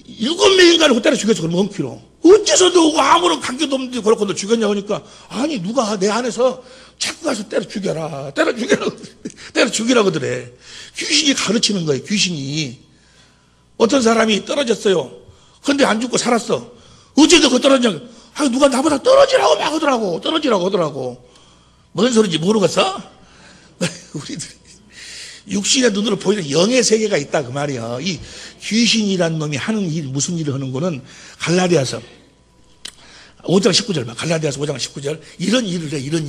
7명인가를 때려 죽였어, 그럼 몽키로. 어째서 너하고 아무런 관계도 없는데 그렇게 너 죽였냐고 하니까, 아니, 누가 내 안에서 자꾸 가서 때려 죽여라. 때려 죽이라고 그래. 귀신이 가르치는 거예요, 귀신이. 어떤 사람이 떨어졌어요. 근데 안 죽고 살았어. 어째서 그 떨어졌냐? 누가 나보다 떨어지라고 막 하더라고. 뭔 소리인지 모르겠어? 우리들이 육신의 눈으로 보이는 영의 세계가 있다 그 말이야. 이 귀신이란 놈이 하는 일, 무슨 일을 하는 거는 갈라디아서 5장 19절 봐. 갈라디아서 5장 19절. 이런 일을 해, 이런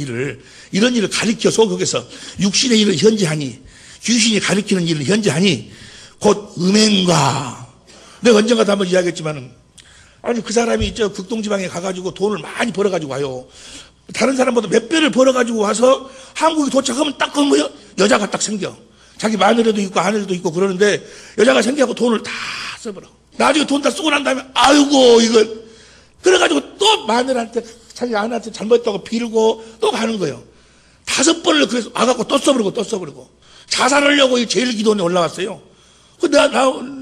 일을 가리켜 속에서 육신의 일을 현재하니, 귀신이 가리키는 일을 현재하니, 곧 음행과, 내가 언젠가도 한번 이야기했지만은, 아니, 그 사람이 극동지방에 가가지고 돈을 많이 벌어가지고 와요. 다른 사람보다 몇 배를 벌어가지고 와서 한국에 도착하면 딱 그건 뭐야? 여자가 딱 생겨. 자기 마누라도 있고 아내도 있고 그러는데 여자가 생겨갖고 돈을 다 써버려. 나중에 돈 다 쓰고 난 다음에, 아이고, 이걸. 그래가지고 또 마누라한테, 자기 아내한테 잘못했다고 빌고 또 가는 거예요. 5번을 그래서 와갖고 또 써버리고. 자살하려고 제일 기도원에 올라왔어요.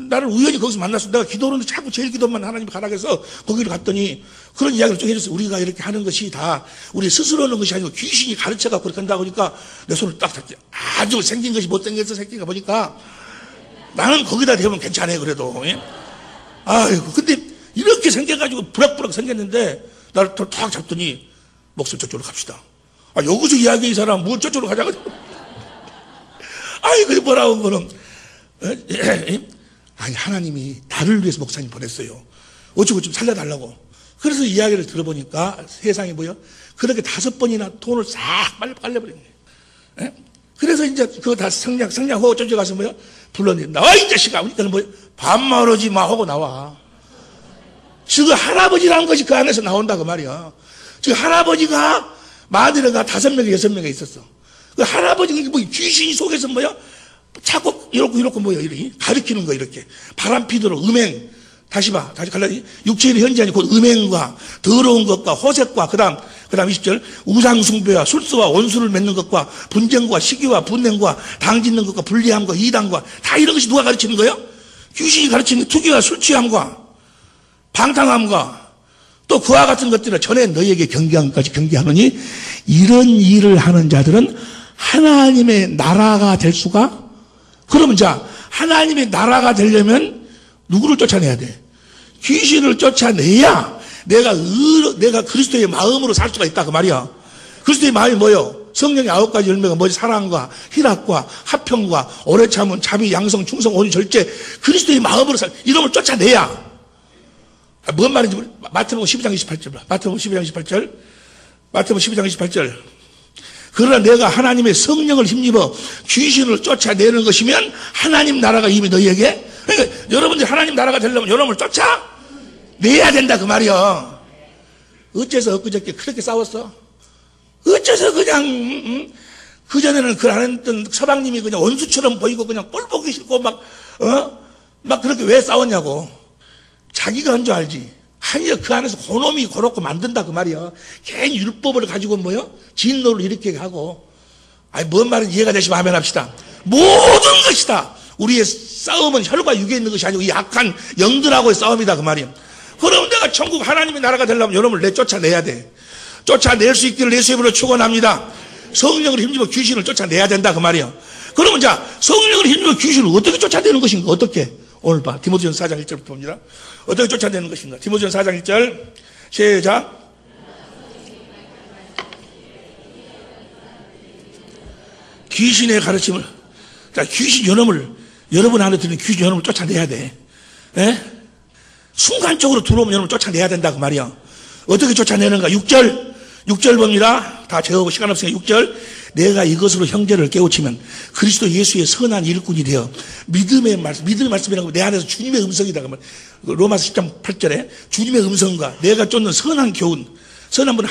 나를 우연히 거기서 만났어. 내가 기도하는데 자꾸 제일 기도만 하나님 가락해서 거기를 갔더니 그런 이야기를 쭉 해줬어요. 우리가 이렇게 하는 것이 다 우리 스스로 하는 것이 아니고 귀신이 가르쳐갖고 그렇게 한다고 하니까 내 손을 딱 잡지. 아주 생긴 것이 못생겨서 새끼가 보니까 나는 거기다 대면 괜찮아요, 그래도. 예? 아이고, 근데 이렇게 생겨가지고 부락부락 생겼는데 나를 탁 잡더니 목소리 저쪽으로 갑시다. 여기서 이야기한 사람 뭘 저쪽으로 가자고. 근데 뭐라고 한 거는, 하나님이 나를 위해서 목사님 보냈어요. 어쩌고 좀 살려달라고. 그래서 이야기를 들어보니까 세상이 뭐요? 그렇게 5번이나 돈을 싹 빨려버린 거예요. 그래서 이제 그거 다 성냥하고 저쪽 가서 뭐요? 불렀는데, 나와, 이 자식아! 그러니까 뭐요? 반말하지 마 하고 나와. 지금 할아버지라는 것이 그 안에서 나온다 그 말이야. 지금 할아버지가 마누라가 5명에 6명에 있었어. 그 할아버지가 뭐 귀신이 속에서 뭐야? 자꾸 이렇고 뭐야? 이렇게 가리키는 거 이렇게. 바람 피도록 음행. 다시 갈라디. 육체의 현재하니 곧 음행과 더러운 것과 호색과 그다음 20절 우상 숭배와 술수와 원수를 맺는 것과 분쟁과 시기와 분냉과 당짓는 것과 불리함과 이단과 다 이런 것이 누가 가르치는 거예요? 귀신이 가르치는 투기와 술 취함과 방탕함과 또 그와 같은 것들을 전에 너희에게 경계한 것까지 경계하느니 이런 일을 하는 자들은 하나님의 나라가 될 수가. 그러면 자, 하나님의 나라가 되려면 누구를 쫓아내야 돼? 귀신을 쫓아내야 내가 그리스도의 마음으로 살 수가 있다 그 말이야. 그리스도의 마음이 뭐요? 성령의 9가지 열매가 뭐지? 사랑과 희락과 화평과 오래 참음, 자비, 양성, 충성, 온유, 절제. 그리스도의 마음으로 이놈을 쫓아내야. 뭔 말인지 마태복음 12장 28절. 마태복음 12장 28절. 마태복음 12장 28절. 그러나 내가 하나님의 성령을 힘입어 귀신을 쫓아내는 것이면 하나님 나라가 이미 너희에게. 그러니까 여러분들이 하나님 나라가 되려면 여러분을 쫓아내야 된다 그 말이야. 어째서 엊그저께 그렇게 싸웠어? 어째서 그냥 그전에는 그 안에 있던 서방님이 그냥 원수처럼 보이고 그냥 꼴 보기 싫고 막 그렇게 왜 싸웠냐고. 자기가 한 줄 알지. 아니야, 그 안에서 그놈이 그렇고 만든다 그 말이야. 괜히 율법을 가지고 뭐요? 진노를 일으키게 하고. 아니 뭔 말인지 이해가 되시면 하면 합시다. 모든 것이다. 우리의 싸움은 혈과 육에 있는 것이 아니고 이 악한 영들하고의 싸움이다 그 말이야. 그럼 내가 천국 하나님의 나라가 되려면 여러분을 쫓아내야 돼. 쫓아낼 수 있기를 예수의 이름으로 축원합니다. 성령을 힘입어 귀신을 쫓아내야 된다 그 말이야. 그러면 자, 성령을 힘입어 귀신을 어떻게 쫓아내는 것인가? 어떻게? 오늘 봐. 디모데전서 4장 1절부터 봅니다. 어떻게 쫓아내는 것인가? 디모데전서 4장 1절. 시작. 귀신의 가르침을. 자, 귀신 연엄을, 여러분 안에 드는 귀신 연엄을 쫓아내야 돼. 예? 순간적으로 들어오면 여러분 쫓아내야 된다 그 말이야. 어떻게 쫓아내는가? 6절 봅니다. 다 제어하고 시간 없으니까 6절. 내가 이것으로 형제를 깨우치면 그리스도 예수의 선한 일꾼이 되어 믿음의 말씀이라고 내 안에서 주님의 음성이다. 로마서 10장 8절에 주님의 음성과 내가 쫓는 선한 교훈, 선한 분은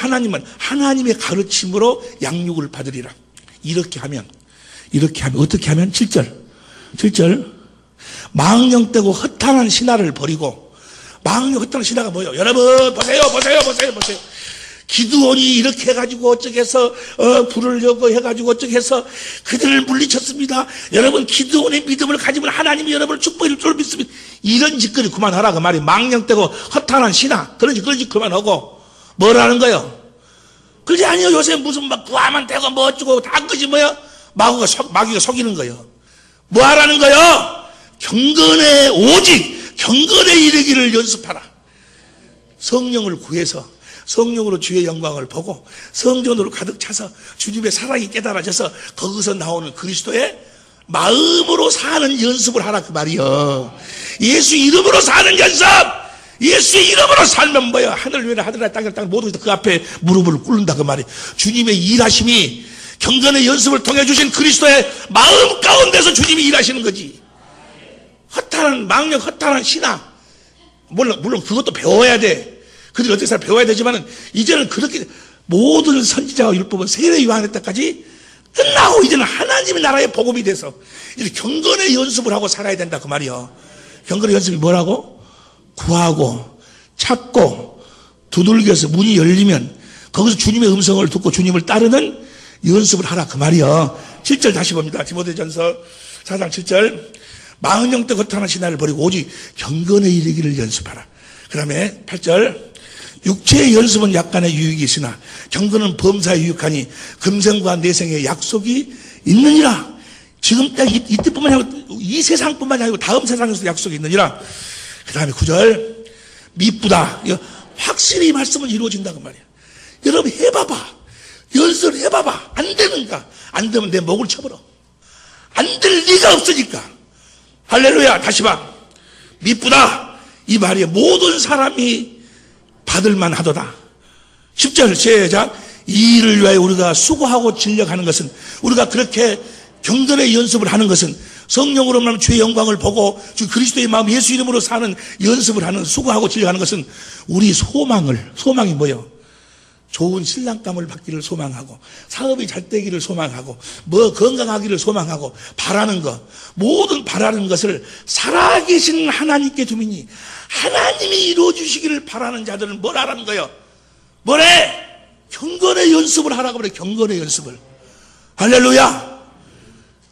하나님의 가르침으로 양육을 받으리라. 이렇게 하면 어떻게 하면 7절 망령되고 허탄한 신화를 버리고. 허탄한 신화가 뭐예요? 여러분 보세요. 기드온이 이렇게 해가지고 어쩌게 해서 불을 여고 해가지고 어쩌게 해서 그들을 물리쳤습니다. 여러분 기드온의 믿음을 가지면 하나님이 여러분을 축복해줄 줄 믿습니다. 이런 짓거리 그만하라 그 말이. 망령되고 허탄한 신화 그런 짓 그만하고. 뭐라는 거요? 그러지 아니요. 요새 무슨 막 부하만 되고 뭐 어쩌고 다 그지 뭐요? 마귀가 속이는 거요. 뭐 하라는 거요? 오직 경건에 이르기를 연습하라. 성령을 구해서 성령으로 주의 영광을 보고 성전으로 가득 차서 주님의 사랑이 깨달아져서 거기서 나오는 그리스도의 마음으로 사는 연습을 하라 그 말이요. 예수 이름으로 사는 연습. 예수의 이름으로 살면 뭐야? 하늘 위에 하늘 아래 땅 모두 그 앞에 무릎을 꿇는다 그 말이에요. 주님의 일하심이 경건의 연습을 통해 주신 그리스도의 마음 가운데서 주님이 일하시는 거지. 허탄한 신앙. 물론 그것도 배워야 돼. 그들이 어떻게 살 배워야 되지만은 이제는 그렇게 모든 선지자와 율법은 세례 요한의 때까지 끝나고 이제는 하나님의 나라의 복음이 돼서 이제 경건의 연습을 하고 살아야 된다 그 말이요. 경건의 연습이 뭐라고? 구하고 찾고 두들겨서 문이 열리면 거기서 주님의 음성을 듣고 주님을 따르는 연습을 하라 그 말이요. 7절 다시 봅니다. 디모데전서 4장 7절. 망령되고 허탄한 신화를 버리고 오직 경건에 이르기를 연습하라. 그 다음에 8절. 육체의 연습은 약간의 유익이 있으나 경건은 범사에 유익하니 금생과 내생의 약속이 있느니라. 지금 딱 이때뿐만 아니고 이 세상뿐만 아니고 다음 세상에서 약속이 있느니라. 그 다음에 9절. 미쁘다. 확실히 말씀은 이루어진다고 말이야. 여러분 해봐봐. 연습을 해봐봐. 안 되는가? 안 되면 내 목을 쳐버려. 안 될 리가 없으니까. 할렐루야. 다시 봐. 미쁘다. 이 말이 모든 사람이 받을만 하도다. 10절 시작. 이 일을 위하여 우리가 수고하고 진력하는 것은, 우리가 그렇게 경건의 연습을 하는 것은 성령으로 말하면 주의 영광을 보고 주 그리스도의 마음 예수 이름으로 사는 연습을 하는, 수고하고 진력하는 것은 우리 소망이 뭐예요? 좋은 신랑감을 받기를 소망하고 사업이 잘 되기를 소망하고 뭐 건강하기를 소망하고 바라는 것, 모든 바라는 것을 살아계신 하나님께 주민이 하나님이 이루어주시기를 바라는 자들은 뭘 하라는 거예요? 뭐래? 경건의 연습을 하라고 그래. 경건의 연습을. 할렐루야.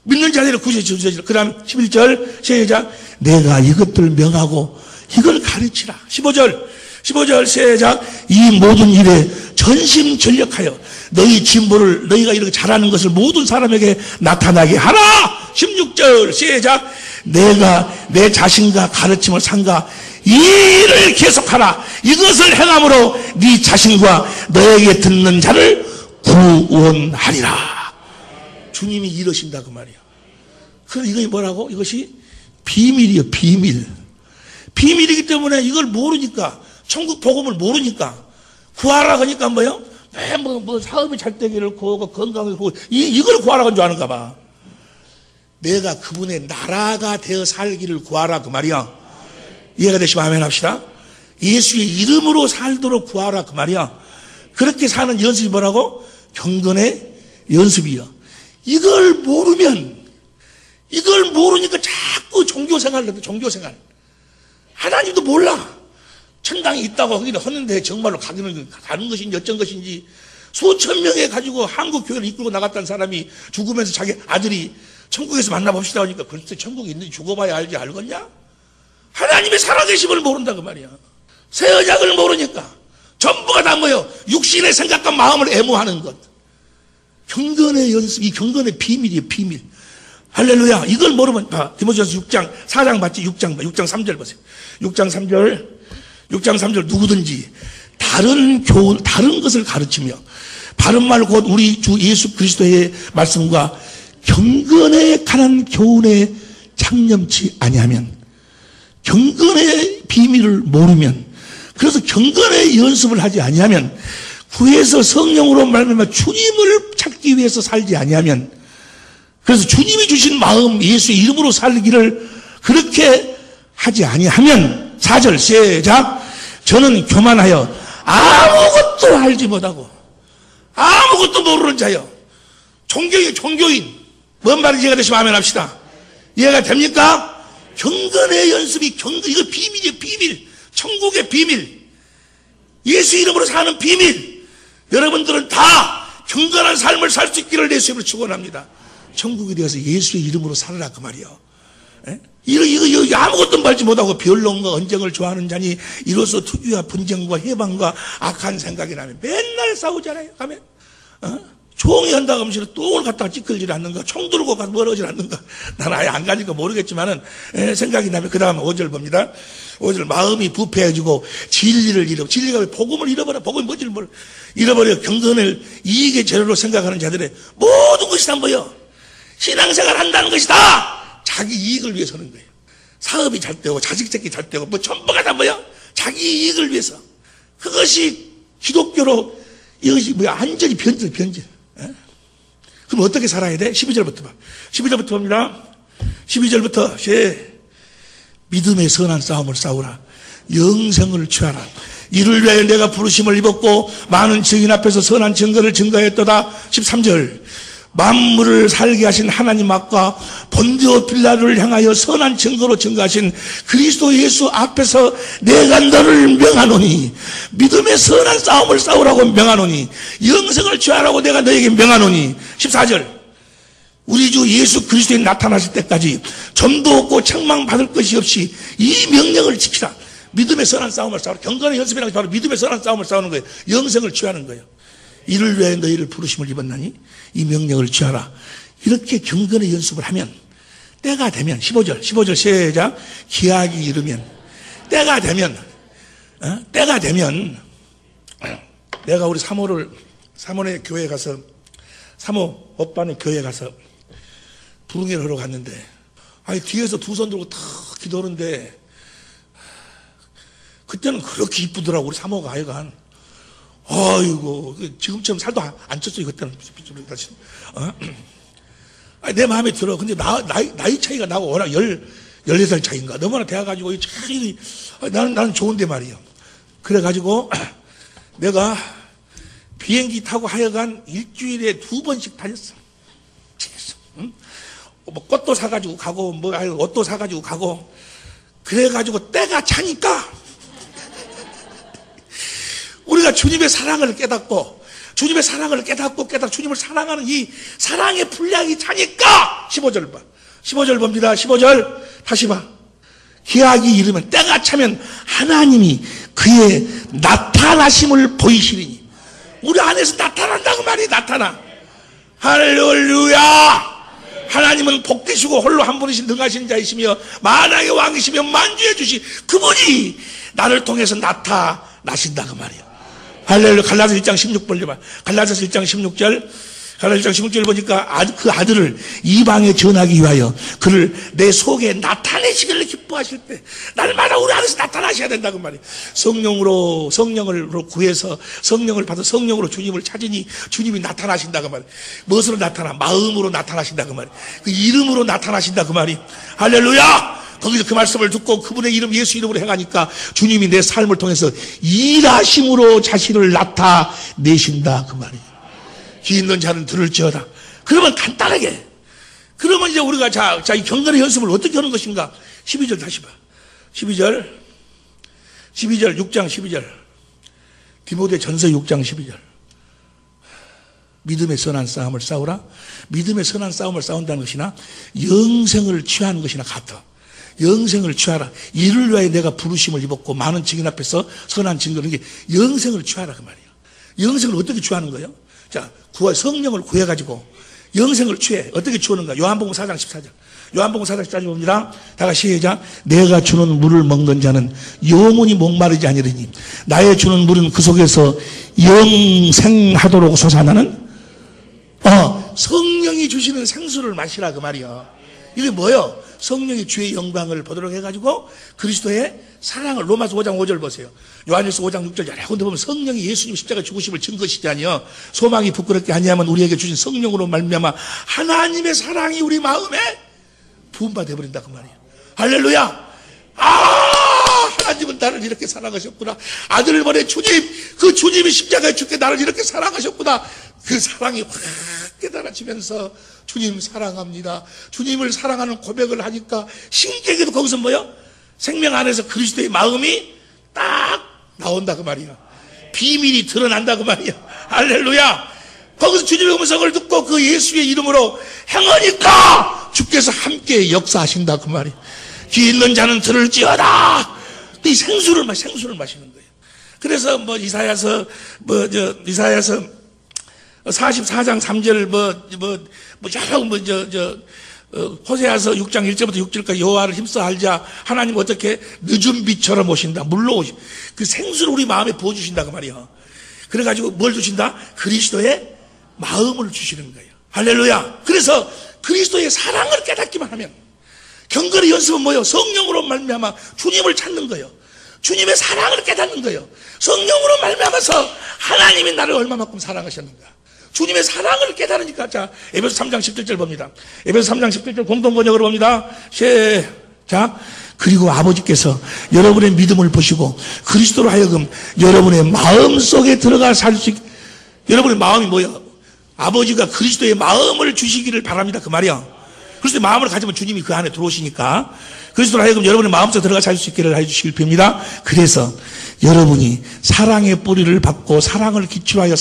믿는 자들을 구제주시라. 그 다음 11절 시작. 내가 이것들을 명하고 이걸 가르치라. 15절. 15절 시작. 이 모든 일에 전심전력하여 너희 진보를 너희가 이렇게 잘하는 것을 모든 사람에게 나타나게 하라. 16절 시작. 내가 내 자신과 가르침을 삼가 이 일을 계속하라. 이것을 행함으로 네 자신과 너에게 듣는 자를 구원하리라. 주님이 이러신다 그 말이야. 그럼 이것이 뭐라고? 이것이 비밀이에요. 비밀이기 때문에 이걸 모르니까, 천국 복음을 모르니까 구하라 하니까 뭐요? 뭐 사업이 잘 되기를 구하고 건강을 구하고 이걸 구하라 한 줄 아는가 봐. 내가 그분의 나라가 되어 살기를 구하라 그 말이야. 이해가 되시면 아멘 합시다. 예수의 이름으로 살도록 구하라 그 말이야. 그렇게 사는 연습이 뭐라고? 경건의 연습이야. 이걸 모르니까 자꾸 종교생활을 해. 종교생활. 하나님도 몰라. 천당이 있다고 하기는 하는데 정말로 가는 것인지 어쩐 것인지 수천 명에 가지고 한국 교회를 이끌고 나갔다는 사람이 죽으면서 자기 아들이 천국에서 만나봅시다 하니까 글쎄 천국이 있는지 죽어봐야 알지 알겠냐? 하나님의 살아계심을 모른다 그 말이야. 새 언약을 모르니까 전부가 다 뭐예요? 육신의 생각과 마음을 애무하는 것. 경건의 연습, 이 경건의 비밀이에요. 비밀. 할렐루야. 이걸 모르면 디모데전서 6장 4장 봤지? 6장 3절 보세요. 6장 3절 누구든지 다른 교훈 다른 것을 가르치며 바른 말 곧 우리 주 예수 그리스도의 말씀과 경건에 관한 교훈에 창념치 아니하면, 경건의 비밀을 모르면, 그래서 경건의 연습을 하지 아니하면, 구해서 성령으로 말미암아 주님을 찾기 위해서 살지 아니하면, 그래서 주님이 주신 마음 예수의 이름으로 살기를 그렇게 하지 아니하면, 4절 시작. 저는 교만하여 아무것도 알지 못하고 아무것도 모르는 자여. 종교인. 뭔 말인지 이해가 되시면 아멘 합시다. 이해가 됩니까? 경건의 연습이 이거 비밀이에요. 비밀. 천국의 비밀. 예수 이름으로 사는 비밀. 여러분들은 다 경건한 삶을 살 수 있기를 예수님으로 축원합니다. 천국에 대해서 예수의 이름으로 살아라 그 말이요. 이거 아무것도 알지 못하고 변론과 언쟁을 좋아하는 자니 이로써 투기와 분쟁과 해방과 악한 생각이 나면 맨날 싸우잖아요. 가면 종이 한다고 하면서 똥을 갖다가 찌끌질 않는가, 총 들고 가서 멀어질 않는가. 나는 아예 안 가니까 모르겠지만은 생각이 나면 그 다음 5절 봅니다. 5절 마음이 부패해지고 진리를 잃어. 진리가 왜 복음을 잃어버려. 복음이 뭔지를 잃어버려. 경건을 이익의 재료로 생각하는 자들의 모든 것이 다 뭐예요? 신앙생활 한다는 것이 다 자기 이익을 위해서 하는 거예요. 사업이 잘 되고 자식 새끼 잘 되고 뭐 전부가 다 뭐야? 자기 이익을 위해서. 그것이 기독교로 이것이 뭐야? 완전히 변질. 그럼 어떻게 살아야 돼? 12절부터 봐. 12절부터 봅니다. 12절부터 믿음의 선한 싸움을 싸우라. 영생을 취하라. 이를 위하여 내가 부르심을 입었고 많은 증인 앞에서 선한 증거를 증거했도다. 13절. 만물을 살게 하신 하나님 앞과 본디오 빌라를 향하여 선한 증거로 증거하신 그리스도 예수 앞에서 내가 너를 명하노니, 믿음의 선한 싸움을 싸우라고 명하노니, 영생을 취하라고 내가 너에게 명하노니. 14절. 우리 주 예수 그리스도에 나타나실 때까지 점도 없고 책망받을 것이 없이 이 명령을 지키라. 믿음의 선한 싸움을 싸우라. 경건의 연습이라는 것이 바로 믿음의 선한 싸움을 싸우는 거예요. 영생을 취하는 거예요. 이를 위하여 너희를 부르심을 입었나니 이 명령을 취하라. 이렇게 경건의 연습을 하면 때가 되면 15절 시작. 기약이 이르면 때가 되면 내가 우리 사모네 교회에 가서 사모 오빠네 교회에 가서 부흥회를 하러 갔는데 뒤에서 두 손 들고 탁 기도하는데 그때는 그렇게 이쁘더라고. 우리 사모가 하여간 아이고, 지금처럼 살도 안 쪘어요, 그때는. 내 마음에 들어. 근데 나이 차이가 나고 워낙 14살 차이인가. 너무나 돼가지고, 나는 좋은데 말이에요. 그래가지고, 내가 비행기 타고 하여간 일주일에 2번씩 다녔어. 응? 뭐 꽃도 사가지고 가고, 옷도 사가지고 가고. 그래가지고 때가 차니까, 우리가 주님의 사랑을 깨닫고 주님을 사랑하는 이 사랑의 분량이 차니까 15절 봐. 15절 봅니다. 15절 다시 봐. 기약이 이르면 때가 차면 하나님이 그의 나타나심을 보이시리니. 우리 안에서 나타난다고 말이 나타나. 할렐루야. 하나님은 복되시고 홀로 한 분이신 등하신 자이시며 만왕의 왕이시며 만주해 주신 그분이 나를 통해서 나타나신다 그 말이에요. 할렐루야. 갈라디아서 1장 16절. 갈라디아서 1장 16절. 갈라디아서 1장 16절 보니까 그 아들을 이방에 전하기 위하여 그를 내 속에 나타내시기를 기뻐하실 때 날마다 우리 안에서 나타나셔야 된다고 말이에요. 성령을 구해서 성령을 받아 성령으로 주님을 찾으니 주님이 나타나신다고 말이에요. 무엇으로 나타나? 마음으로 나타나신다고 말이에요. 그 이름으로 나타나신다고 말이에요. 할렐루야. 거기서 그 말씀을 듣고 그분의 이름 예수 이름으로 행하니까 주님이 내 삶을 통해서 일하심으로 자신을 나타내신다 그 말이에요. 귀 있는 자는 들을지어다. 그러면 간단하게. 그러면 이제 우리가 이 경건의 연습을 어떻게 하는 것인가? 12절 다시 봐. 12절 6장 12절. 디모데 전서 6장 12절. 믿음의 선한 싸움을 싸우라. 믿음의 선한 싸움을 싸운다는 것이나 영생을 취하는 것이나 같아. 영생을 취하라. 이를 위하여 내가 부르심을 입었고 많은 증인 앞에서 선한 증거를 게 영생을 취하라 그 말이에요. 영생을 어떻게 취하는 거예요? 자, 성령을 구해가지고 영생을 취해. 어떻게 취하는가? 요한복음 4장 14절. 요한복음 4장 14절 봅니다. 다 같이 시작. 내가 주는 물을 먹는 자는 영원히 목마르지 아니하리니 나의 주는 물은 그 속에서 영생하도록 솟아나는 성령이 주시는 생수를 마시라 그 말이야. 이게 뭐예요? 성령이 주의 영광을 보도록 해가지고 그리스도의 사랑을 로마서 5장 5절 보세요. 요한일서 5장 6절 여러 군데 보면 성령이 예수님 십자가 죽으심을 증거시자니요. 소망이 부끄럽게 아니하면 우리에게 주신 성령으로 말미암아 하나님의 사랑이 우리 마음에 부음받아 버린다 그 말이에요. 할렐루야. 하나님은 나를 이렇게 사랑하셨구나. 아들을 보내 주님, 그 주님이 십자가에 죽게 나를 이렇게 사랑하셨구나. 그 사랑이 확 깨달아지면서 주님 사랑합니다. 주님을 사랑하는 고백을 하니까 신기하게도 거기서 뭐요? 생명 안에서 그리스도의 마음이 딱 나온다 그 말이야. 비밀이 드러난다 그 말이야. 할렐루야. 거기서 주님의 음성을 듣고 그 예수의 이름으로 행하니까 주께서 함께 역사하신다 그 말이야. 귀 있는 자는 들을지어다. 이 생수를 마시는 거예요. 그래서 이사야서 44장 3절 호세아서 6장 1절부터 6절까지 여호와를 힘써 알자. 하나님 어떻게 늦은 빛처럼 오신다. 물로 오시. 그 생수를 우리 마음에 부어주신다 그 말이야. 그래가지고 뭘 주신다? 그리스도의 마음을 주시는 거예요. 할렐루야. 그래서 그리스도의 사랑을 깨닫기만 하면 경건의 연습은 뭐예요? 성령으로 말미암아 주님을 찾는 거예요. 주님의 사랑을 깨닫는 거예요. 성령으로 말미암아서 하나님이 나를 얼마만큼 사랑하셨는가. 주님의 사랑을 깨달으니까. 자, 에베소 3장 17절 봅니다. 에베소 3장 17절 공동번역으로 봅니다. 시작. 그리고 아버지께서 여러분의 믿음을 보시고 그리스도로 하여금 여러분의 마음 속에 들어가 살 수 있게. 여러분의 마음이 뭐야? 아버지가 그리스도의 마음을 주시기를 바랍니다 그 말이야. 그리스도의 마음을 가지면 주님이 그 안에 들어오시니까 그리스도로 하여금 여러분의 마음속에 들어가 살 수 있기를 해주시길 빕니다. 그래서 여러분이 사랑의 뿌리를 받고 사랑을 기초하여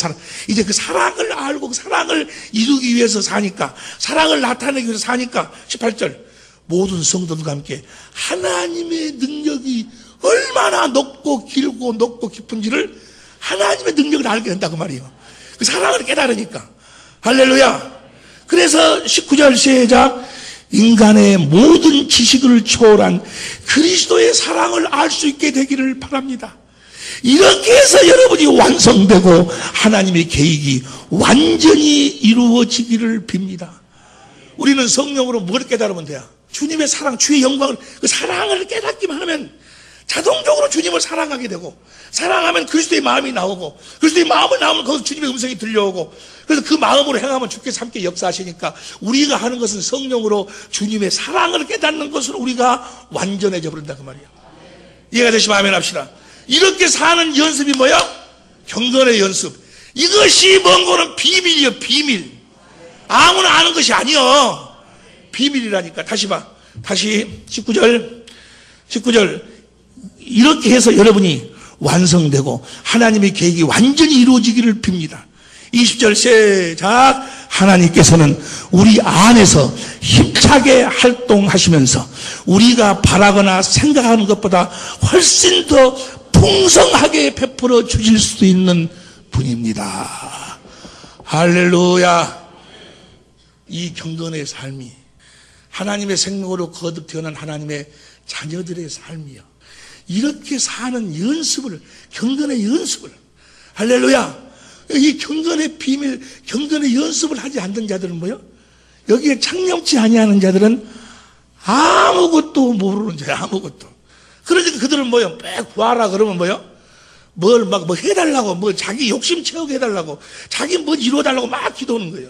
이제 그 사랑을 알고 그 사랑을 이루기 위해서 사니까, 사랑을 나타내기 위해서 사니까 18절 모든 성도들과 함께 하나님의 능력이 얼마나 높고 길고 높고 깊은지를 하나님의 능력을 알게 된다고 말이에요. 그 사랑을 깨달으니까. 할렐루야. 그래서 19절 시작. 인간의 모든 지식을 초월한 그리스도의 사랑을 알 수 있게 되기를 바랍니다. 이렇게 해서 여러분이 완성되고 하나님의 계획이 완전히 이루어지기를 빕니다. 우리는 성령으로 뭘 깨달으면 돼요? 주님의 사랑, 주의 영광을, 그 사랑을 깨닫기만 하면 자동적으로 주님을 사랑하게 되고, 사랑하면 그리스도의 마음이 나오고, 그리스도의 마음을 나오면 거기서 주님의 음성이 들려오고, 그래서 그 마음으로 행하면 주께서 함께 역사하시니까 우리가 하는 것은 성령으로 주님의 사랑을 깨닫는 것으로 우리가 완전해져 버린다 그 말이야. 이해가 되시면 아멘 합시다. 이렇게 사는 연습이 뭐야? 경건의 연습. 이것이 뭔 거는 비밀이요, 비밀. 아무나 아는 것이 아니요, 비밀이라니까. 다시 봐. 다시 19절. 이렇게 해서 여러분이 완성되고 하나님의 계획이 완전히 이루어지기를 빕니다. 20절 시작. 하나님께서는 우리 안에서 힘차게 활동하시면서 우리가 바라거나 생각하는 것보다 훨씬 더 풍성하게 베풀어 주실 수 있는 분입니다. 할렐루야. 이 경건의 삶이 하나님의 생명으로 거듭 태어난 하나님의 자녀들의 삶이요, 이렇게 사는 연습을, 경건의 연습을, 할렐루야, 이 경건의 비밀, 경건의 연습을 하지 않는 자들은 뭐요? 여기에 창념치 아니하는 자들은 아무것도 모르는 자야. 아무것도. 그러니까 그들은 뭐요? 매 구하라 그러면 뭐요? 뭘 막 뭐 해달라고, 뭐 자기 욕심 채우게 해달라고, 자기 뭐 이루어달라고 막 기도하는 거예요.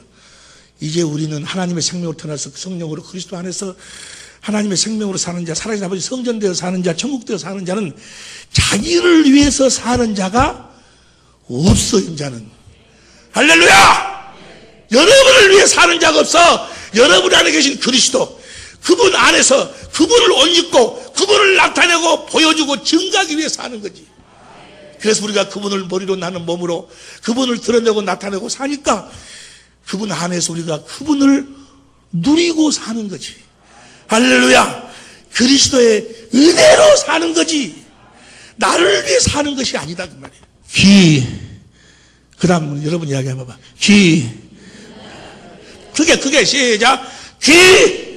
이제 우리는 하나님의 생명으로 태어나서 성령으로 그리스도 안에서 하나님의 생명으로 사는 자, 살아계신 아버지 성전되어 사는 자, 천국되어 사는 자는 자기를 위해서 사는 자가 없어. 인자는 할렐루야. 여러분을 위해 사는 자가 없어. 여러분 안에 계신 그리스도, 그분 안에서 그분을 옷 입고 그분을 나타내고 보여주고 증가하기 위해 사는 거지. 그래서 우리가 그분을 머리로 나는 몸으로 그분을 드러내고 나타내고 사니까 그분 안에서 우리가 그분을 누리고 사는 거지. 할렐루야. 그리스도의 은혜로 사는 거지, 나를 위해 사는 것이 아니다 그 말이에요. 귀, 그 다음 여러분 이야기 해봐봐. 귀, 그게 시작. 귀,